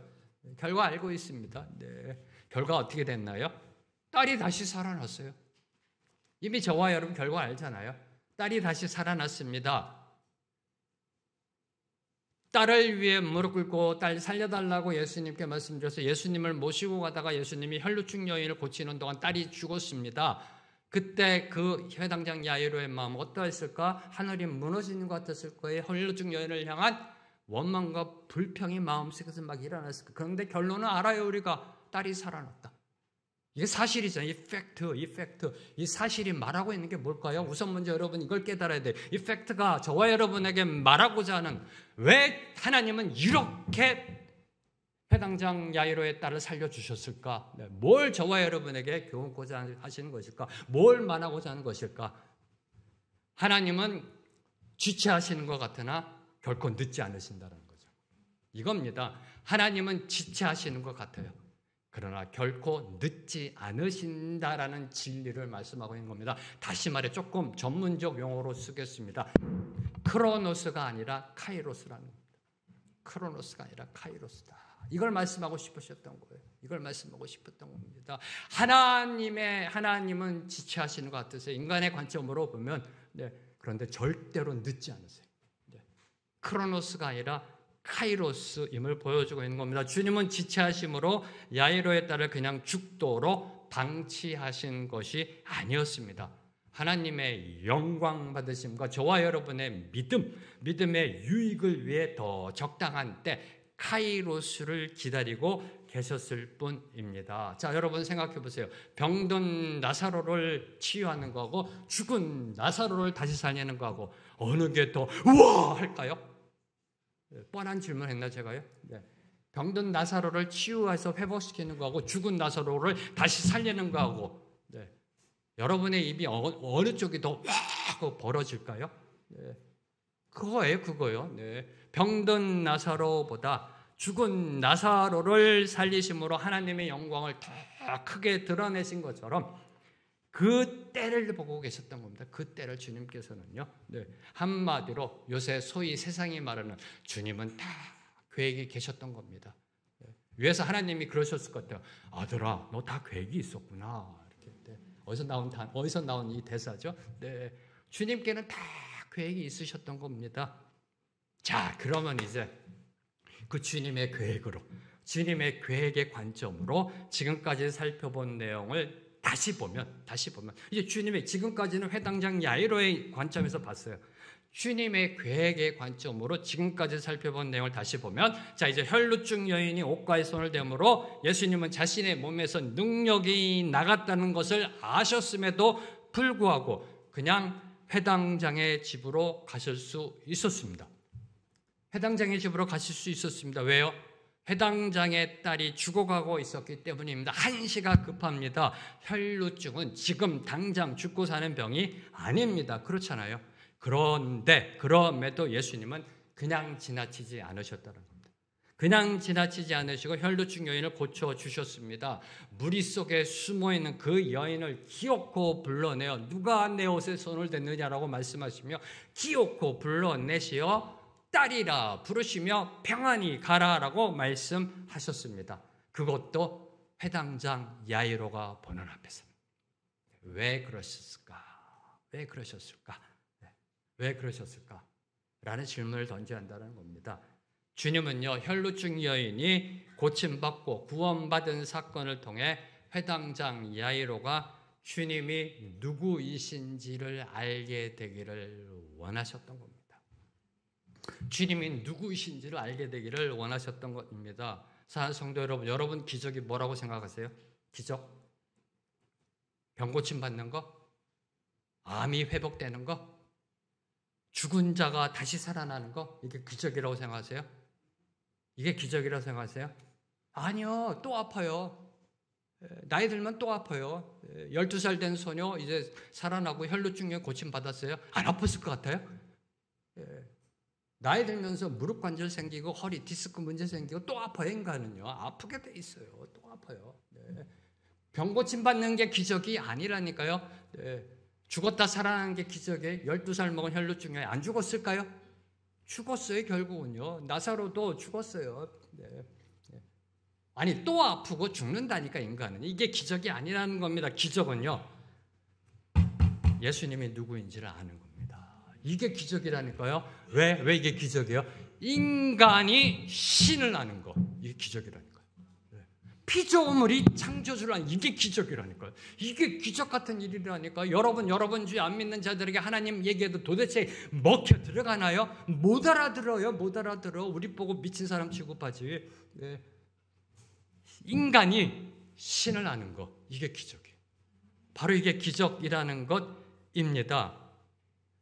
결과 알고 있습니다. 네, 결과 어떻게 됐나요? 딸이 다시 살아났어요. 이미 저와 여러분 결과 알잖아요. 딸이 다시 살아났습니다. 딸을 위해 무릎 꿇고 딸 살려달라고 예수님께 말씀드려서 예수님을 모시고 가다가 예수님이 혈루증 여인을 고치는 동안 딸이 죽었습니다. 그때 그 회당장 야이로의 마음 어떠했을까? 하늘이 무너지는 것 같았을 거예요. 혈루증 여인을 향한 원망과 불평이 마음속에서 막 일어났을 거예요. 그런데 결론은 알아요. 우리가 딸이 살아났다. 이게 사실이잖아요. 이 팩트. 이 사실이 말하고 있는 게 뭘까요? 우선 먼저 여러분 이걸 깨달아야 돼요. 이 팩트가 저와 여러분에게 말하고자 하는, 왜 하나님은 이렇게 회당장 야이로의 딸을 살려주셨을까? 뭘 저와 여러분에게 교훈고자 하시는 것일까? 뭘 말하고자 하는 것일까? 하나님은 지체하시는 것 같으나 결코 늦지 않으신다는 거죠. 이겁니다. 하나님은 지체하시는 것 같아요. 그러나 결코 늦지 않으신다라는 진리를 말씀하고 있는 겁니다. 다시 말해 조금 전문적 용어로 쓰겠습니다. 크로노스가 아니라 카이로스라는 겁니다. 크로노스가 아니라 카이로스다. 이걸 말씀하고 싶으셨던 거예요. 이걸 말씀하고 싶었던 겁니다. 하나님은 지체하시는 것 같으세요. 인간의 관점으로 보면, 그런데 절대로 늦지 않으세요. 크로노스가 아니라 카이로스임을 보여주고 있는 겁니다. 주님은 지체하심으로 야이로의 딸을 그냥 죽도록 방치하신 것이 아니었습니다. 하나님의 영광 받으심과 저와 여러분의 믿음의 유익을 위해 더 적당한 때 카이로스를 기다리고 계셨을 뿐입니다. 자, 여러분 생각해 보세요. 병든 나사로를 치유하는 거하고 죽은 나사로를 다시 살리는 거하고 어느 게 더 우와 할까요? 뻔한 질문 했나 제가요? 병든 나사로를 치유해서 회복시키는 거하고 죽은 나사로를 다시 살리는 거하고 여러분의 입이 어느 쪽이 더 확 벌어질까요? 그거요. 병든 나사로보다 죽은 나사로를 살리심으로 하나님의 영광을 더 크게 드러내신 것처럼 그 때를 보고 계셨던 겁니다. 그 때를 주님께서는요. 한마디로 요새 소위 세상이 말하는 주님은 다 계획이 계셨던 겁니다. 위에서 하나님이 그러셨을 것 같아요. 아들아, 너 다 계획이 있었구나. 이렇게. 어디서 나온 이 대사죠? 주님께는 다 계획이 있으셨던 겁니다. 자, 그러면 이제 그 주님의 계획으로, 주님의 계획의 관점으로 지금까지 살펴본 내용을 다시 보면 이제 주님의, 지금까지는 회당장 야이로의 관점에서 봤어요. 주님의 계획의 관점으로 지금까지 살펴본 내용을 다시 보면, 자, 이제 혈루증 여인이 옷가에 손을 대므로 예수님은 자신의 몸에서 능력이 나갔다는 것을 아셨음에도 불구하고 그냥 회당장의 집으로 가실 수 있었습니다. 회당장의 집으로 가실 수 있었습니다. 왜요? 회당장의 딸이 죽어가고 있었기 때문입니다. 한시가 급합니다. 혈루증은 지금 당장 죽고 사는 병이 아닙니다. 그렇잖아요. 그럼에도 예수님은 그냥 지나치지 않으셨다는 겁니다. 그냥 지나치지 않으시고 혈루증 여인을 고쳐주셨습니다. 무리 속에 숨어있는 그 여인을 기어코 불러내어 누가 내 옷에 손을 댔느냐라고 말씀하시며 기어코 불러내시어 딸이라 부르시며 평안히 가라라고 말씀하셨습니다. 그것도 회당장 야이로가 보는 앞에서. 왜 그러셨을까? 라는 질문을 던져야 한다는 겁니다. 주님은요, 혈루증 여인이 고침받고 구원받은 사건을 통해 회당장 야이로가 주님이 누구이신지를 알게 되기를 원하셨던 겁니다. 주님이 누구이신지를 알게 되기를 원하셨던 것입니다. 사랑하는 성도 여러분, 여러분 기적이 뭐라고 생각하세요? 기적? 병 고침 받는 거? 암이 회복되는 거? 죽은 자가 다시 살아나는 거? 이게 기적이라고 생각하세요? 이게 기적이라고 생각하세요? 아니요, 또 아파요. 나이 들면 또 아파요. 12살 된 소녀 이제 살아나고 혈루증에 고침 받았어요. 안 아팠을 것 같아요? 나이 들면서 무릎 관절 생기고 허리 디스크 문제 생기고 또 아파요. 인간은요. 아프게 돼 있어요. 또 아파요. 병 고침 받는 게 기적이 아니라니까요. 죽었다 살아나는 게 기적이에요. 12살 먹은 혈루증에 안 죽었을까요? 죽었어요. 결국은요. 나사로도 죽었어요. 아니 또 아프고 죽는다니까 인간은. 이게 기적이 아니라는 겁니다. 기적은요. 예수님이 누구인지를 아는 겁니다. 이게 기적이라니까요. 왜 이게 기적이에요? 인간이 신을 아는 거. 이게 기적이라니까요. 피조물이 창조주를 아는 이게 기적이라니까요. 이게 기적 같은 일이라니까요. 여러분 주에 안 믿는 자들에게 하나님 얘기해도 도대체 먹혀 들어가나요? 못 알아들어요. 못 알아들어. 우리 보고 미친 사람 취급하지. 인간이 신을 아는 것, 이게 기적이에요. 바로 이게 기적이라는 것입니다.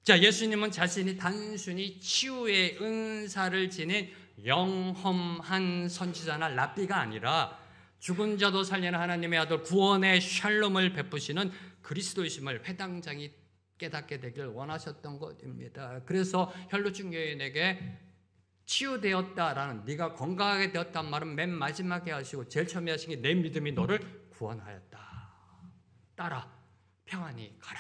자, 예수님은 자신이 단순히 치유의 은사를 지닌 영험한 선지자나 랍비가 아니라 죽은 자도 살리는 하나님의 아들 구원의 샬롬을 베푸시는 그리스도이심을 회당장이 깨닫게 되길 원하셨던 것입니다. 그래서 혈루증 여인에게 치유되었다라는, 네가 건강하게 되었단 말은 맨 마지막에 하시고 제일 처음에 하신 게 내 믿음이 너를 구원하였다. 따라 평안히 가라.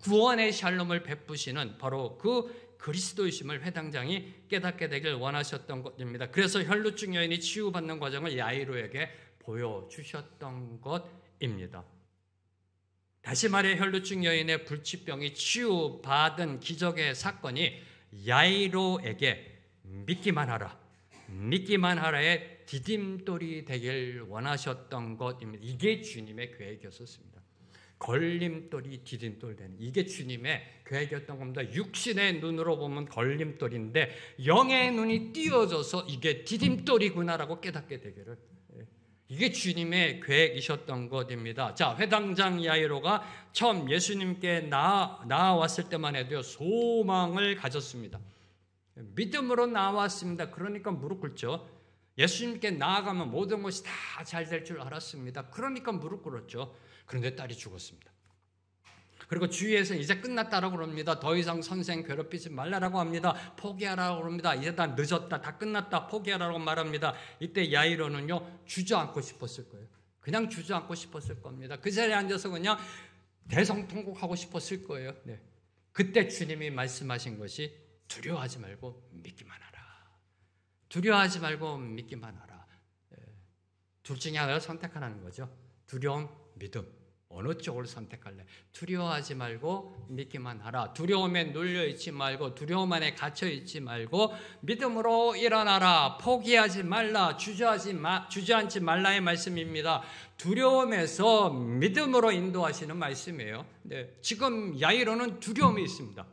구원의 샬롬을 베푸시는 바로 그 그리스도이심을 회당장이 깨닫게 되길 원하셨던 것입니다. 그래서 혈루증 여인이 치유받는 과정을 야이로에게 보여주셨던 것입니다. 다시 말해 혈루증 여인의 불치병이 치유받은 기적의 사건이 야이로에게 믿기만 하라의 디딤돌이 되길 원하셨던 것입니다. 이게 주님의 계획이었습니다. 걸림돌이 디딤돌 되는 이게 주님의 계획이었던 겁니다. 육신의 눈으로 보면 걸림돌인데 영의 눈이 띄어져서 이게 디딤돌이구나라고 깨닫게 되기를, 이게 주님의 계획이셨던 것입니다. 자, 회당장 야이로가 처음 예수님께 나아왔을 때만 해도 소망을 가졌습니다. 믿음으로 나왔습니다. 그러니까 무릎 꿇죠. 예수님께 나아가면 모든 것이 다 잘 될 줄 알았습니다. 그러니까 무릎 꿇었죠. 그런데 딸이 죽었습니다. 그리고 주위에서 이제 끝났다라고 그럽니다. 더 이상 선생 괴롭히지 말라라고 합니다. 포기하라고 그럽니다. 이제 다 늦었다. 다 끝났다. 포기하라고 말합니다. 이때 야이로는요, 주저앉고 싶었을 거예요. 그냥 주저앉고 싶었을 겁니다. 그 자리에 앉아서 그냥 대성통곡하고 싶었을 거예요. 그때 주님이 말씀하신 것이 두려워하지 말고 믿기만 하라. 두려워하지 말고 믿기만 하라. 둘 중에 하나를 선택하라는 거죠. 두려움, 믿음. 어느 쪽을 선택할래? 두려워하지 말고 믿기만 하라. 두려움에 눌려있지 말고, 두려움 안에 갇혀있지 말고 믿음으로 일어나라. 포기하지 말라. 주저앉지 말라의 말씀입니다. 두려움에서 믿음으로 인도하시는 말씀이에요. 지금 야이로는 두려움이 있습니다.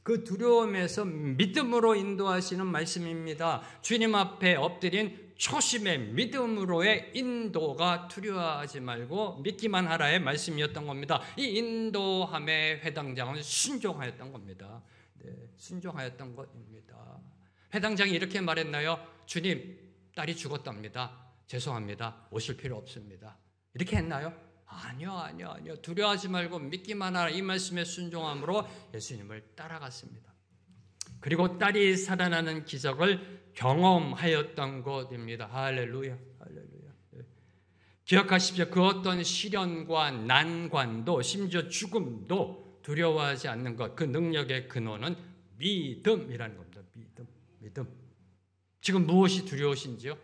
그 두려움에서 믿음으로 인도하시는 말씀입니다. 주님 앞에 엎드린 초심의 믿음으로의 인도가 두려워하지 말고 믿기만 하라의 말씀이었던 겁니다. 이 인도함의 회당장은 순종하였던 겁니다. 순종하였던 것입니다. 회당장이 이렇게 말했나요? 주님, 딸이 죽었답니다. 죄송합니다. 오실 필요 없습니다. 이렇게 했나요? 아니요. 두려워하지 말고 믿기만 하라. 이 말씀에 순종함으로 예수님을 따라갔습니다. 그리고 딸이 살아나는 기적을 경험하였던 것입니다. 할렐루야. 기억하십시오. 그 어떤 시련과 난관도 심지어 죽음도 두려워하지 않는 것, 그 능력의 근원은 믿음이라는 겁니다. 믿음. 지금 무엇이 두려우신지요?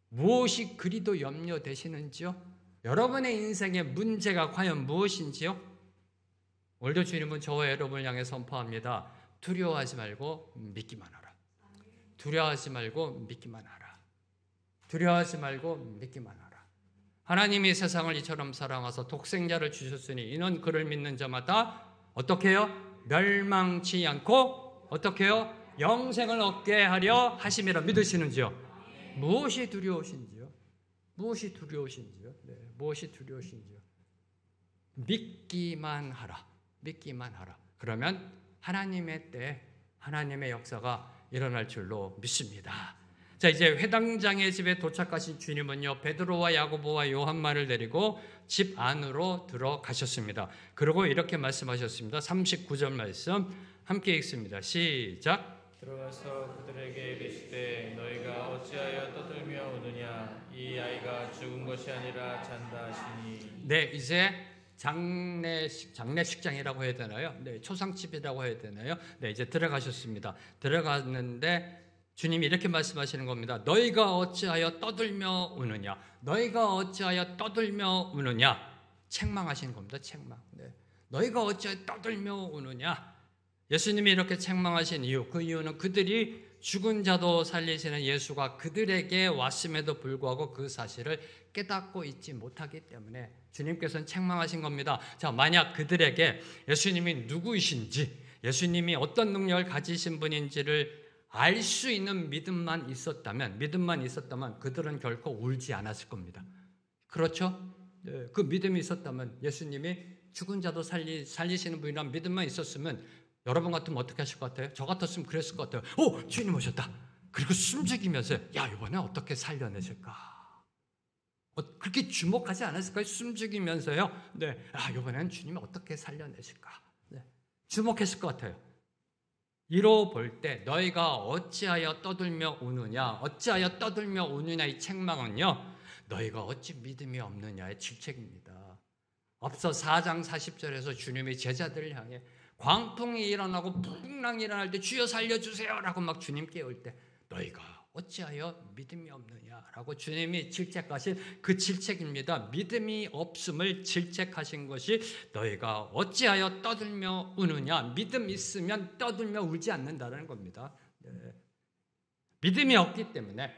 무엇이 그리도 염려되시는지요? 여러분의 인생의 문제가 과연 무엇인지요? 오늘도 주님은 저와 여러분을 향해 선포합니다. 두려워하지 말고 믿기만 하라. 두려워하지 말고 믿기만 하라. 두려워하지 말고 믿기만 하라. 하나님이 세상을 이처럼 사랑하사 독생자를 주셨으니 이는 그를 믿는 자마다 어떻게 해요? 멸망치 않고 어떻게 해요? 영생을 얻게 하려 하심이라 믿으시는지요? 무엇이 두려우신지요? 무엇이 두려우신지요? 네, 무엇이 두려우신지요? 믿기만 하라. 믿기만 하라. 그러면 하나님의 때, 하나님의 역사가 일어날 줄로 믿습니다. 자, 이제 회당장의 집에 도착하신 주님은요, 베드로와 야고보와 요한만을 데리고 집 안으로 들어가셨습니다. 그리고 이렇게 말씀하셨습니다. 39절 말씀 함께 읽습니다. 시작. 들어가서 그들에게 이르시되 너희가 어찌하여 떠들며 우느냐 이 아이가 죽은 것이 아니라 잔다 하시니. 네, 이제 장례식장이라고 해야 되나요? 네, 초상집이라고 해야 되나요? 네, 이제 들어가셨습니다. 들어갔는데 주님이 이렇게 말씀하시는 겁니다. 너희가 어찌하여 떠들며 우느냐? 너희가 어찌하여 떠들며 우느냐? 책망하시는 겁니다. 책망. 네. 너희가 어찌하여 떠들며 우느냐? 예수님이 이렇게 책망하신 이유, 그 이유는 그들이 죽은 자도 살리시는 예수가 그들에게 왔음에도 불구하고 그 사실을 깨닫고 있지 못하기 때문에 주님께서는 책망하신 겁니다. 자, 만약 그들에게 예수님이 누구이신지, 예수님이 어떤 능력을 가지신 분인지를 알 수 있는 믿음만 있었다면 그들은 결코 울지 않았을 겁니다. 그렇죠? 네, 그 믿음이 있었다면, 예수님이 죽은 자도 살리시는 분이라는 믿음만 있었으면 여러분 같으면 어떻게 하실 것 같아요? 저 같았으면 그랬을 것 같아요. 오, 주님 오셨다. 그리고 숨죽이면서 야, 이번에 어떻게 살려내실까? 그렇게 주목하지 않았을까요? 숨죽이면서요. 네, 이번에는 주님이 어떻게 살려내실까? 네, 주목했을 것 같아요. 이로 볼 때 너희가 어찌하여 떠들며 우느냐, 어찌하여 떠들며 우느냐, 이 책망은요, 너희가 어찌 믿음이 없느냐의 질책입니다. 앞서 4장 40절에서 주님이 제자들을 향해 광풍이 일어나고 풍랑이 일어날 때 주여 살려주세요 라고 막 주님 깨울 때 너희가 어찌하여 믿음이 없느냐라고 주님이 질책하신 그 질책입니다. 믿음이 없음을 질책하신 것이 너희가 어찌하여 떠들며 우느냐. 믿음 있으면 떠들며 울지 않는다는 겁니다. 네. 믿음이 없기 때문에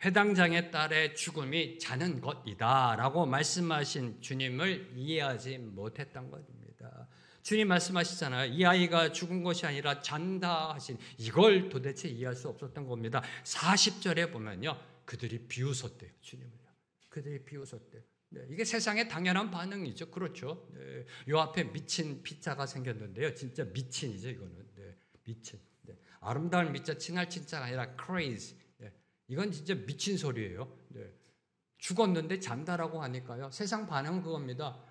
회당장의 딸의 죽음이 자는 것이다 라고 말씀하신 주님을 이해하지 못했던 것입니다. 주님 말씀하시잖아요. 이 아이가 죽은 것이 아니라 잔다 하신, 이걸 도대체 이해할 수 없었던 겁니다. 40절에 보면요, 그들이 비웃었대요. 주님을요. 그들이 비웃었대요. 네, 이게 세상의 당연한 반응이죠. 그렇죠. 네, 요 앞에 미친 피자가 생겼는데요. 진짜 미친이죠, 이거는. 네, 미친. 네, 아름다운 미자, 친할 친자가 아니라 crazy. 네, 이건 진짜 미친 소리예요. 네, 죽었는데 잔다라고 하니까요. 세상 반응은 그겁니다.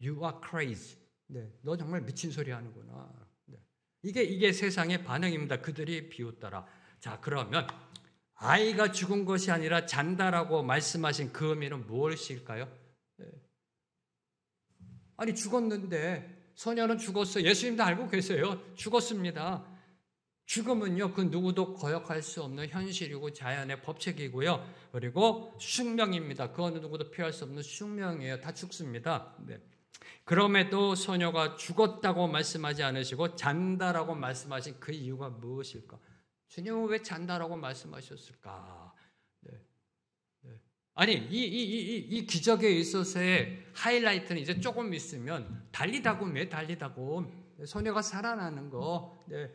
You are crazy. 네, 너 정말 미친 소리 하는구나. 네. 이게 세상의 반응입니다. 그들이 비웃더라. 자, 그러면 아이가 죽은 것이 아니라 잔다라고 말씀하신 그 의미는 무엇일까요? 네. 아니, 죽었는데 소녀는 죽었어요. 예수님도 알고 계세요. 죽었습니다. 죽음은요, 그 누구도 거역할 수 없는 현실이고 자연의 법칙이고요. 그리고 숙명입니다. 그 어느 누구도 피할 수 없는 숙명이에요. 다 죽습니다. 네. 그럼에도 소녀가 죽었다고 말씀하지 않으시고 잔다라고 말씀하신 그 이유가 무엇일까? 주님은 왜 잔다라고 말씀하셨을까? 네. 네. 아니, 이 기적에 있어서의 하이라이트는 이제 조금 있으면 달리다곰, 왜 달리다곰? 소녀가 살아나는 거. 네.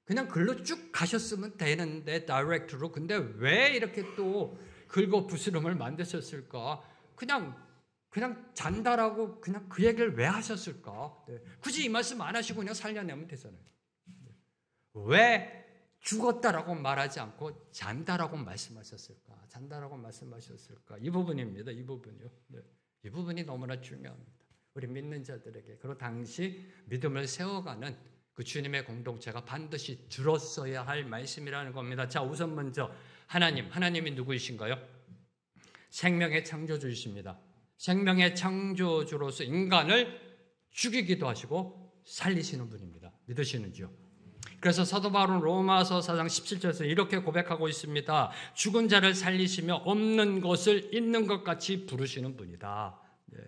그냥 글로 쭉 가셨으면 되는데, 다이렉트로. 근데 왜 이렇게 또 긁어 부스럼을 만드셨을까? 그냥 잔다라고 그냥 그 얘기를 왜 하셨을까? 네. 굳이 이 말씀 안 하시고 그냥 살려내면 되잖아요. 네. 왜 죽었다라고 말하지 않고 잔다라고 말씀하셨을까? 잔다라고 말씀하셨을까? 이 부분입니다. 이 부분이요. 네. 이 부분이 너무나 중요합니다. 우리 믿는 자들에게. 그리고 당시 믿음을 세워가는 그 주님의 공동체가 반드시 들었어야 할 말씀이라는 겁니다. 자, 우선 먼저 하나님이 누구이신가요? 생명의 창조주이십니다. 생명의 창조주로서 인간을 죽이기도 하시고 살리시는 분입니다. 믿으시는지요? 그래서 사도 바울은 로마서 4장 17절에서 이렇게 고백하고 있습니다. 죽은 자를 살리시며 없는 것을 있는 것 같이 부르시는 분이다. 네.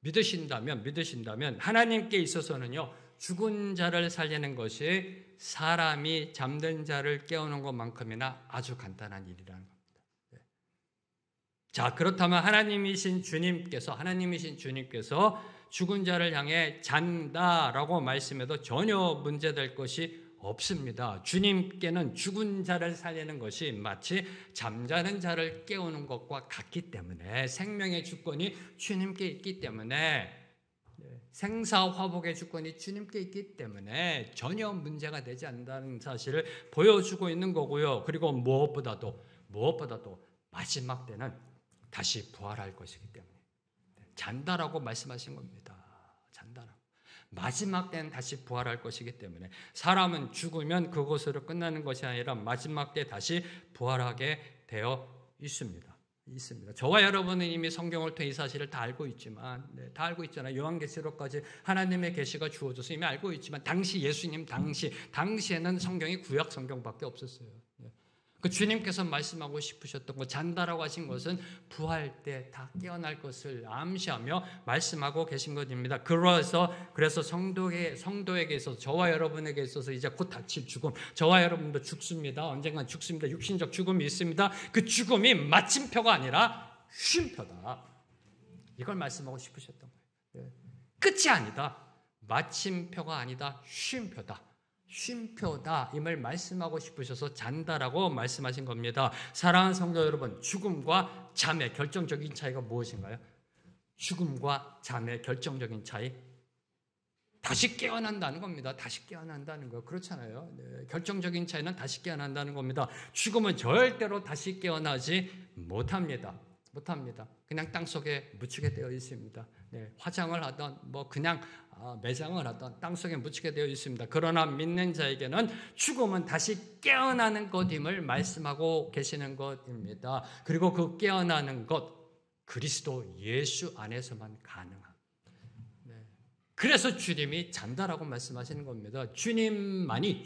믿으신다면 하나님께 있어서는요, 죽은 자를 살리는 것이 사람이 잠든 자를 깨우는 것만큼이나 아주 간단한 일이라는 겁니다. 네. 자, 그렇다면 하나님이신 주님께서 죽은 자를 향해 잔다라고 말씀해도 전혀 문제될 것이 없습니다. 주님께는 죽은 자를 살리는 것이 마치 잠자는 자를 깨우는 것과 같기 때문에, 생명의 주권이 주님께 있기 때문에, 생사화복의 주권이 주님께 있기 때문에 전혀 문제가 되지 않는다는 사실을 보여주고 있는 거고요. 그리고 무엇보다도 마지막 때는 다시 부활할 것이기 때문에 잔다라고 말씀하신 겁니다. 잔다라고. 마지막 때는 다시 부활할 것이기 때문에 사람은 죽으면 그것으로 끝나는 것이 아니라 마지막 때 다시 부활하게 되어 있습니다. 저와 여러분은 이미 성경을 통해 이 사실을 다 알고 있지만, 다 알고 있잖아요. 요한계시록까지 하나님의 계시가 주어져서 이미 알고 있지만, 당시 예수님 당시에는 성경이 구약 성경밖에 없었어요. 그 주님께서 말씀하고 싶으셨던 것, 잔다라고 하신 것은 부활 때 다 깨어날 것을 암시하며 말씀하고 계신 것입니다. 그래서 성도에게 있어서, 저와 여러분에게 있어서 이제 곧 닥칠 죽음, 저와 여러분도 죽습니다. 언젠간 죽습니다. 육신적 죽음이 있습니다. 그 죽음이 마침표가 아니라 쉼표다. 이걸 말씀하고 싶으셨던 거예요. 끝이 아니다. 마침표가 아니다. 쉼표다. 쉼표다. 임을 말씀하고 싶으셔서 잔다라고 말씀하신 겁니다. 사랑하는 성도 여러분, 죽음과 잠의 결정적인 차이가 무엇인가요? 죽음과 잠의 결정적인 차이? 다시 깨어난다는 겁니다. 다시 깨어난다는 거. 그렇잖아요. 결정적인 차이는 다시 깨어난다는 겁니다. 죽음은 절대로 다시 깨어나지 못합니다. 그냥 땅속에 묻히게 되어 있습니다. 화장을 하던 그냥 매장을 하던 땅속에 묻히게 되어 있습니다. 그러나 믿는 자에게는 죽음은 다시 깨어나는 것임을 말씀하고 계시는 것입니다. 그리고 그 깨어나는 것, 그리스도 예수 안에서만 가능합니다. 그래서 주님이 잔다라고 말씀하시는 겁니다. 주님만이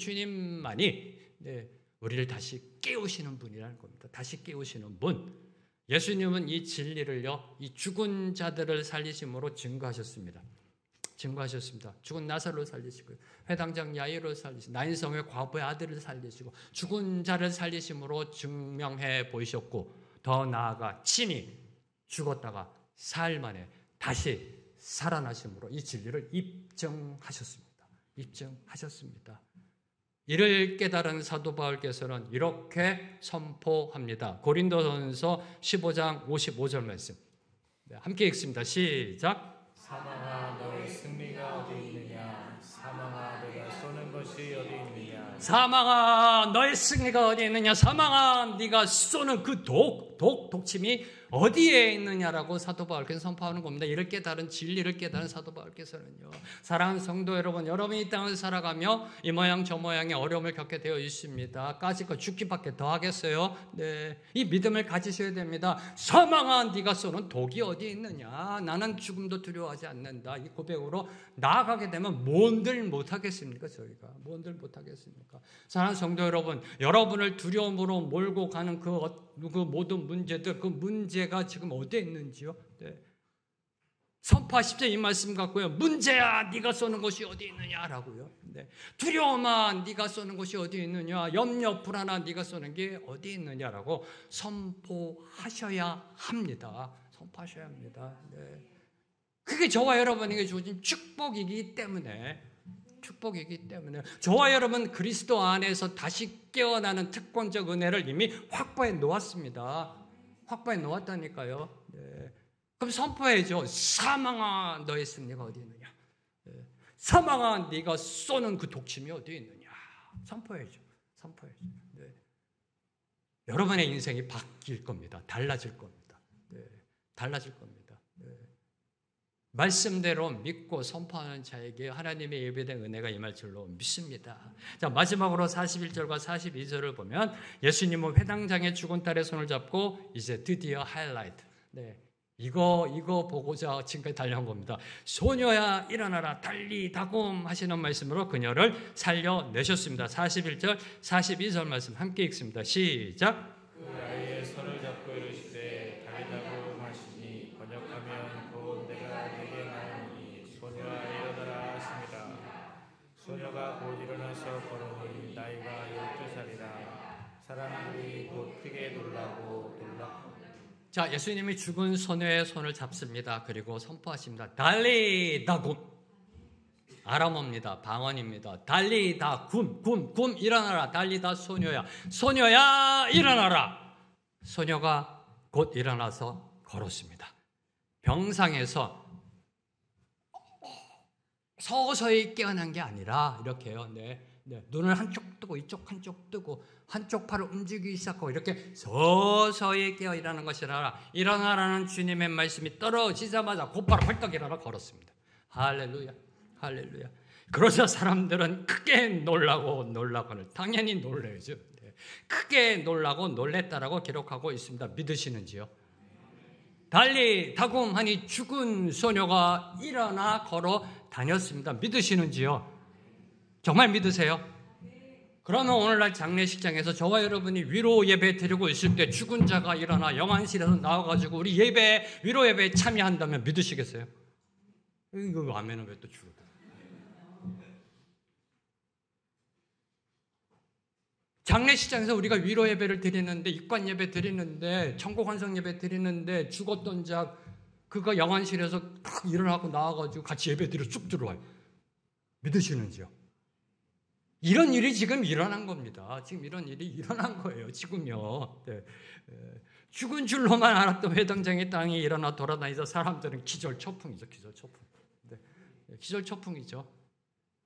우리를 다시 깨우시는 분이라는 겁니다. 다시 깨우시는 분. 예수님은 이 진리를요, 이 죽은 자들을 살리심으로 증거하셨습니다. 죽은 나사로를 살리시고, 회당장 야이로를 살리시고, 나인성의 과부의 아들을 살리시고, 죽은 자를 살리심으로 증명해 보이셨고, 더 나아가 친히 죽었다가 사흘 만에 다시 살아나심으로 이 진리를 입증하셨습니다. 이를 깨달은 사도 바울께서는 이렇게 선포합니다. 고린도전서 15장 55절 말씀. 함께 읽습니다. 시작. 사망아 너의 승리가 어디 있느냐? 사망아 내가 쏘는 것이 어디 있느냐? 사망아 너의 승리가 어디 있느냐? 사망아 네가 쏘는 그 독침이 어디에 있느냐라고 사도 바울께서 선포하는 겁니다. 이를 깨달은, 진리를 깨달은 사도 바울께서는요, 사랑하는 성도 여러분, 여러분이 이 땅을 살아가며 이 모양 저 모양의 어려움을 겪게 되어 있습니다. 까짓 거 죽기밖에 더 하겠어요? 이 믿음을 가지셔야 됩니다. 사망아 네가 쏘는 독이 어디 있느냐? 나는 죽음도 두려워하지 않는다. 이 고백으로 나아가게 되면 뭔들 못하겠습니까? 저희가 뭔들 못하겠습니까? 사랑하는 성도 여러분, 여러분을 두려움으로 몰고 가는 그 모든 문제들, 그 문제가 지금 어디에 있는지요? 선포하십시오. 이 말씀 갖고요. 문제야 네가 쏘는 것이 어디 있느냐라고요. 두려움아 네가 쏘는 것이 어디 있느냐? 염려 불안아 네가 쏘는 게 어디 있느냐라고 선포하셔야 합니다. 그게 저와 여러분에게 주어진 축복이기 때문에 저와 여러분 그리스도 안에서 다시 깨어나는 특권적 은혜를 이미 확보해 놓았습니다. 확보해 놓았다니까요. 그럼 선포해야죠. 사망아 너의 승리가 어디 있느냐? 사망아 네가 쏘는 그 독침이 어디 있느냐? 선포해야죠. 여러분의 인생이 바뀔 겁니다. 달라질 겁니다. 말씀대로 믿고 선포하는 자에게 하나님의 예배된 은혜가 임할 줄로 믿습니다. 자, 마지막으로 41절과 42절을 보면 예수님은 회당장의 죽은 딸의 손을 잡고 이제 드디어 하이라이트. 이거 보고자 지금까지 달려온 겁니다. 소녀야 일어나라 달리 다곰 하시는 말씀으로 그녀를 살려내셨습니다. 41절 42절 말씀 함께 읽습니다. 시작. 그 아이의 손을 잡고 이르시되 달리 다곰 하시니 번역하면 곧 내가 내게 나오니 소녀야 일어나라 하십니다. 소녀가 곧 일어나서 걸으니 나이가 12살이라 사람들이 곧 크게 놀라고 자, 예수님이 죽은 소녀의 손을 잡습니다. 그리고 선포하십니다. 달리 다곰. 아람어입니다. 방언입니다. 달리다 굼 일어나라. 달리다 소녀야. 소녀야 일어나라. 소녀가 곧 일어나서 걸었습니다. 병상에서 서서히 깨어난 게 아니라 이렇게요. 눈을 한쪽 뜨고 이쪽 한쪽 뜨고 한쪽 팔을 움직이기 시작하고 이렇게 서서히 깨어 일어나는 것이라 일어나라는 주님의 말씀이 떨어지자마자 곧바로 헐떡 일어나 걸었습니다. 할렐루야, 할렐루야. 그러자 사람들은 크게 놀라고는 당연히 놀라죠. 크게 놀라고 놀랬다라고 기록하고 있습니다. 믿으시는지요? 달리 다굼하니 죽은 소녀가 일어나 걸어 다녔습니다. 믿으시는지요? 정말 믿으세요? 그러면 오늘날 장례식장에서 저와 여러분이 위로 예배 드리고 있을 때 죽은 자가 일어나 영안실에서 나와가지고 우리 위로 예배에 참여한다면 믿으시겠어요? 이거 아멘은 왜 또 죽어? 장례식장에서 우리가 위로 예배를 드리는데, 입관 예배 드리는데, 천국 환송 예배 드리는데 죽었던 자 그가 영안실에서 딱 일어나고 나와가지고 같이 예배 드려 쭉 들어와요. 믿으시는지요? 이런 일이 지금 일어난 겁니다. 지금 이런 일이 일어난 거예요. 지금요. 죽은 줄로만 알았던 회당장의 땅에 일어나 돌아다니자 사람들은 기절초풍이죠. 기절초풍이죠.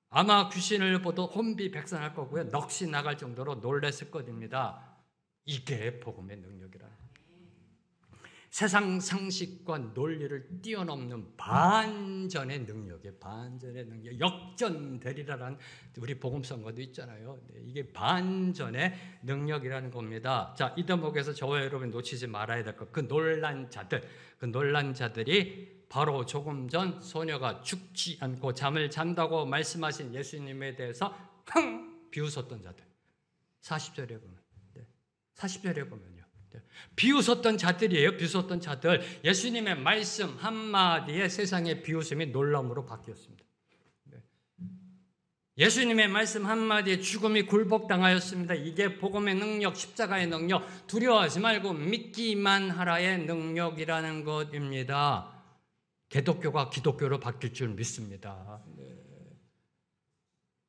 아마 귀신을 보도 혼비백산할 거고요. 넋이 나갈 정도로 놀랐을 것입니다. 이게 복음의 능력이라는 거예요. 세상 상식과 논리를 뛰어넘는 반전의 능력이에요. 반전의 능력. 역전되리라는 우리 복음 선거도 있잖아요. 이게 반전의 능력이라는 겁니다. 자, 이 대목에서 저와 여러분 놓치지 말아야 될 것. 그 놀란 자들이 바로 조금 전 소녀가 죽지 않고 잠을 잔다고 말씀하신 예수님에 대해서 비웃었던 자들. 40절에 보면. 40절에 보면요. 비웃었던 자들이에요. 비웃었던 자들. 예수님의 말씀 한마디에 세상의 비웃음이 놀람으로 바뀌었습니다. 예수님의 말씀 한마디에 죽음이 굴복당하였습니다. 이게 복음의 능력, 십자가의 능력, 두려워하지 말고 믿기만 하라의 능력이라는 것입니다. 개독교가 기독교로 바뀔 줄 믿습니다.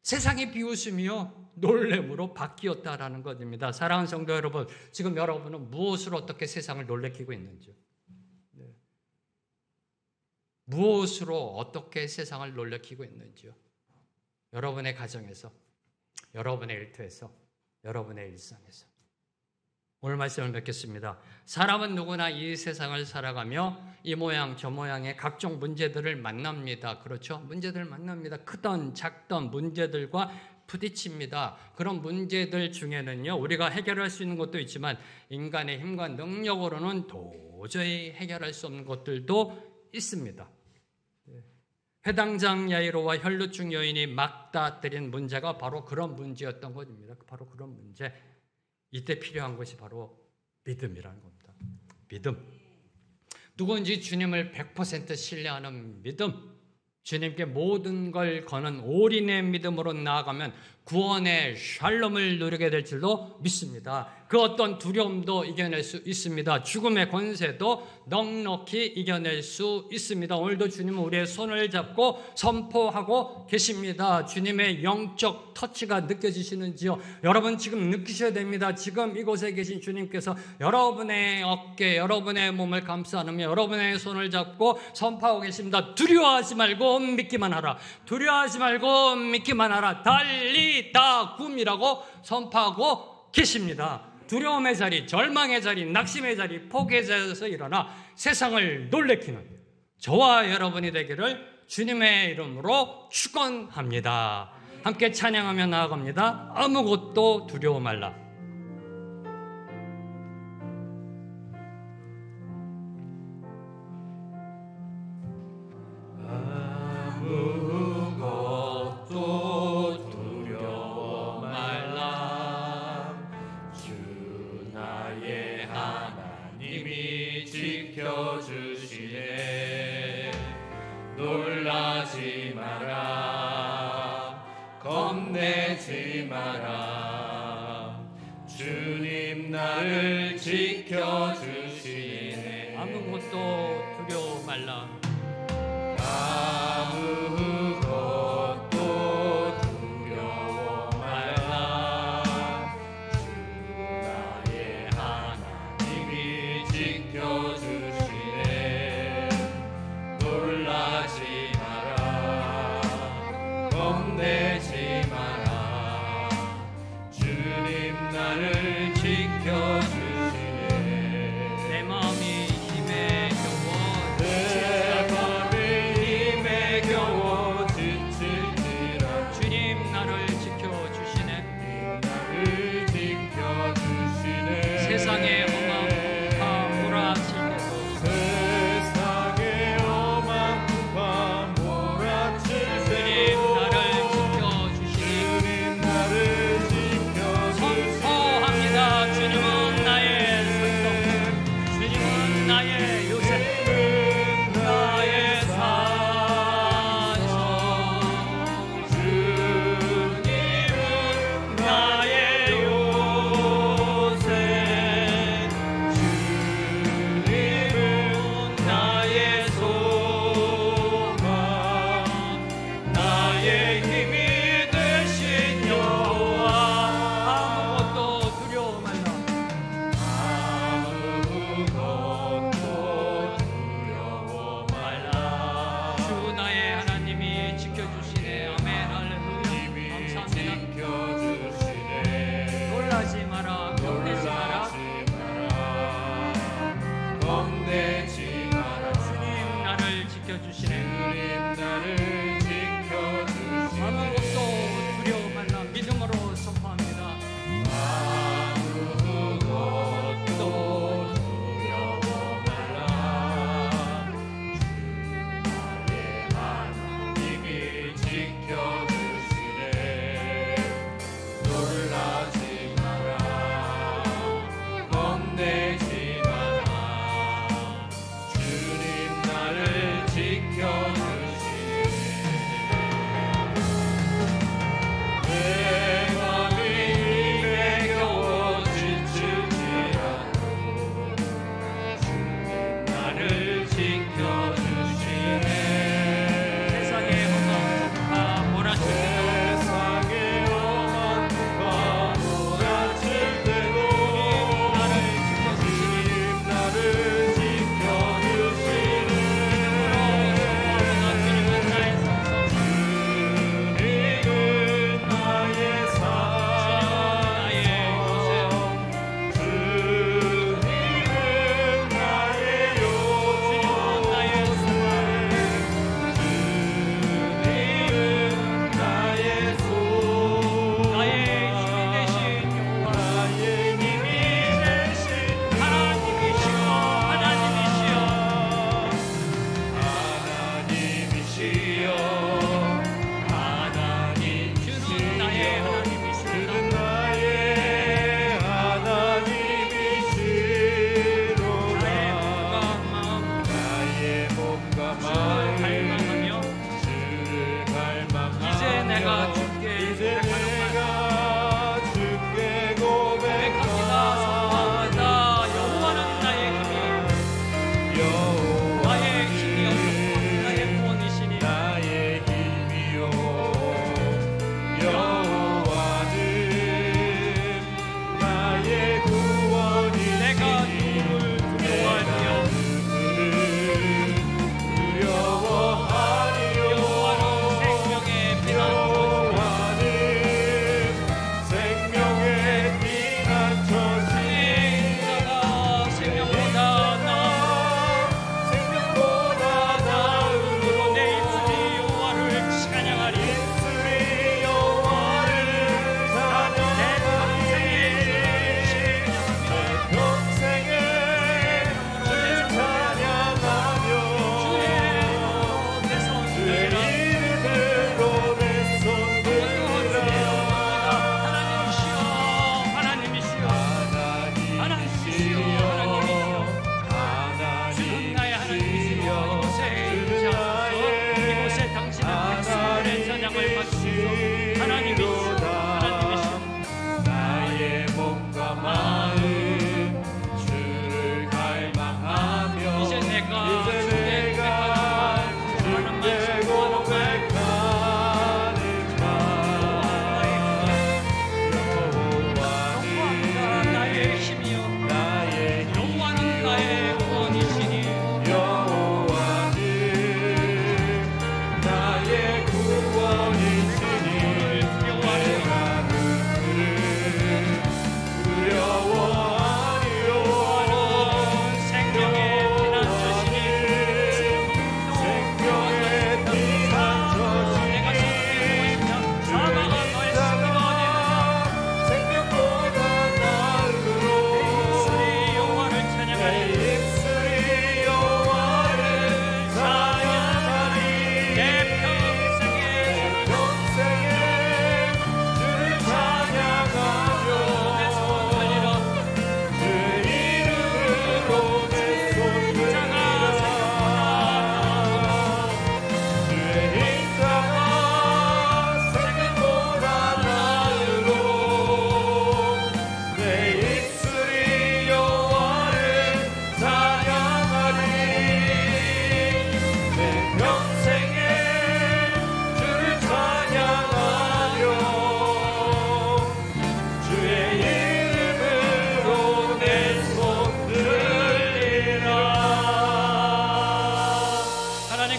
세상의 비웃음이요, 놀램으로 바뀌었다라는 것입니다. 사랑하는 성도 여러분, 지금 여러분은 무엇으로 어떻게 세상을 놀래키고 있는지요? 무엇으로 어떻게 세상을 놀래키고 있는지요? 여러분의 가정에서, 여러분의 일터에서, 여러분의 일상에서. 오늘 말씀을 뵙겠습니다. 사람은 누구나 이 세상을 살아가며 이 모양 저 모양의 각종 문제들을 만납니다. 그렇죠? 문제들을 만납니다. 크던 작던 문제들과 부딪힙니다. 그런 문제들 중에는요, 우리가 해결할 수 있는 것도 있지만 인간의 힘과 능력으로는 도저히 해결할 수 없는 것들도 있습니다. 회당장 야이로와 혈루증 여인이 막다뜨린 문제가 바로 그런 문제였던 것입니다. 바로 그런 문제. 이때 필요한 것이 바로 믿음이라는 겁니다. 믿음. 누군지 주님을 100% 신뢰하는 믿음. 주님께 모든 걸 거는 올인의 믿음으로 나아가면 구원의 샬롬을 누리게 될 줄로 믿습니다. 그 어떤 두려움도 이겨낼 수 있습니다. 죽음의 권세도 넉넉히 이겨낼 수 있습니다. 오늘도 주님은 우리의 손을 잡고 선포하고 계십니다. 주님의 영적 터치가 느껴지시는지요? 여러분 지금 느끼셔야 됩니다. 지금 이곳에 계신 주님께서 여러분의 어깨, 여러분의 몸을 감싸 안으며 여러분의 손을 잡고 선포하고 계십니다. 두려워하지 말고 믿기만 하라. 두려워하지 말고 믿기만 하라. 달리 다굼이라고 선포하고 계십니다. 두려움의 자리, 절망의 자리, 낙심의 자리, 포기의 자리에서 일어나 세상을 놀래키는 저와 여러분이 되기를 주님의 이름으로 축원합니다. 함께 찬양하며 나아갑니다. 아무것도 두려워 말라. 놀라지 마라, 겁내지 마라. 주님 나를 지켜주시네. 아무것도 두려워 말라. 아무것도 주시네. 놀라지 마라, 겁내지 마라. 주님 나를 지켜주시네. 내 마음이 힘에 겨워 내 마음이 힘에 겨워 지칠지라. 주님 나를 지켜주시네. 나를 지켜주시네. 세상의 험한 몰아치면서 세상의 험한 풍파 몰아칠 주님 때도 나를 지켜주시니 주님 나를 지켜주시네. 선포합니다. 주님은 나의 산성, 주님은 나의 요새, 나의 산성, 주님은 나의 요새, 주님은 나의 소망, 나의 힘이 되신 여호와. 아무것도 두려워 말라. 아무것도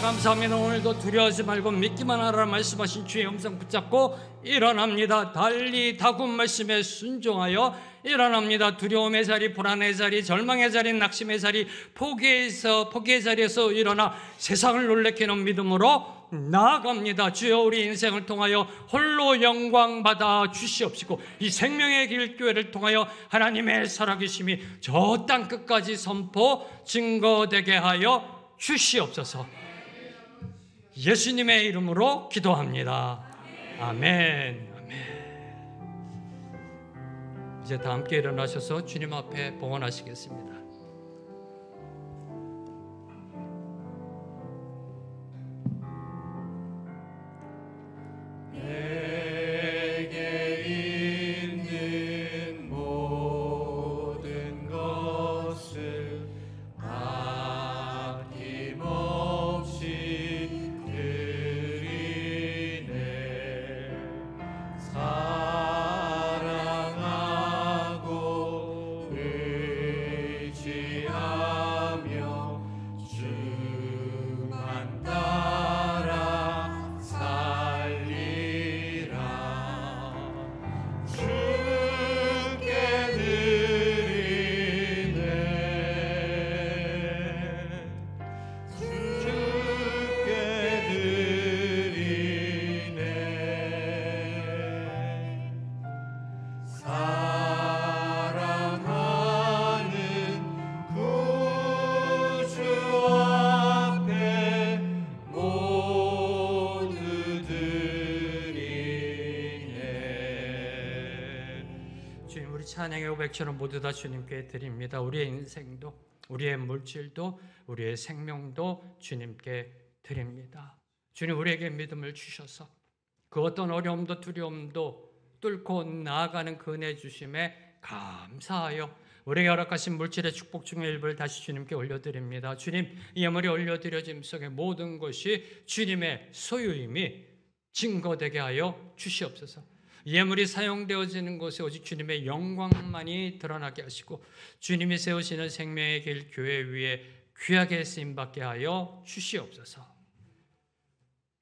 감사합니다. 오늘도 두려워하지 말고 믿기만 하라 말씀하신 주의 음성 붙잡고 일어납니다. 달리 다군 말씀에 순종하여 일어납니다. 두려움의 자리, 불안의 자리, 절망의 자리, 낙심의 자리, 포기의 자리에서 일어나 세상을 놀래키는 믿음으로 나아갑니다. 주여, 우리 인생을 통하여 홀로 영광 받아 주시옵시고 이 생명의 길 교회를 통하여 하나님의 살아계심이 저 땅 끝까지 선포 증거되게 하여 주시옵소서. 예수님의 이름으로 기도합니다. 아멘. 이제 다 함께 일어나셔서 주님 앞에 봉헌하시겠습니다. 찬양의 고백처럼 모두 다 주님께 드립니다. 우리의 인생도, 우리의 물질도, 우리의 생명도 주님께 드립니다. 주님, 우리에게 믿음을 주셔서 그 어떤 어려움도 두려움도 뚫고 나아가는 그 은혜 주심에 감사하여 우리에게 허락하신 물질의 축복 중의 일부를 다시 주님께 올려드립니다. 주님, 이 예물이 올려드려짐 속에 모든 것이 주님의 소유임이 증거되게 하여 주시옵소서. 예물이 사용되어지는 곳에 오직 주님의 영광만이 드러나게 하시고 주님이 세우시는 생명의 길 교회 위에 귀하게 쓰임받게 하여 주시옵소서.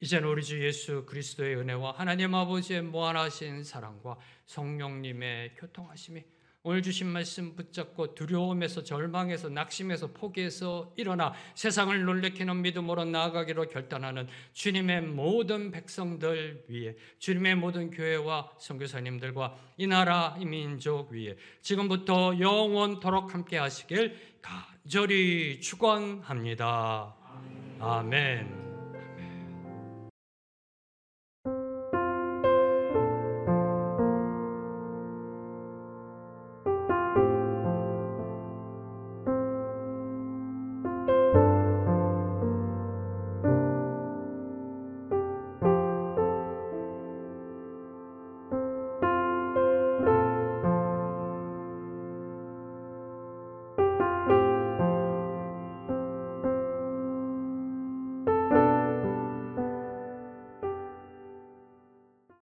이제는 우리 주 예수 그리스도의 은혜와 하나님 아버지의 무한하신 사랑과 성령님의 교통하심이 오늘 주신 말씀 붙잡고 두려움에서 절망에서 낙심에서 포기해서 일어나 세상을 놀래키는 믿음으로 나아가기로 결단하는 주님의 모든 백성들 위에, 주님의 모든 교회와 선교사님들과 이 나라 이 민족 위에 지금부터 영원토록 함께 하시길 간절히 축원합니다. 아멘.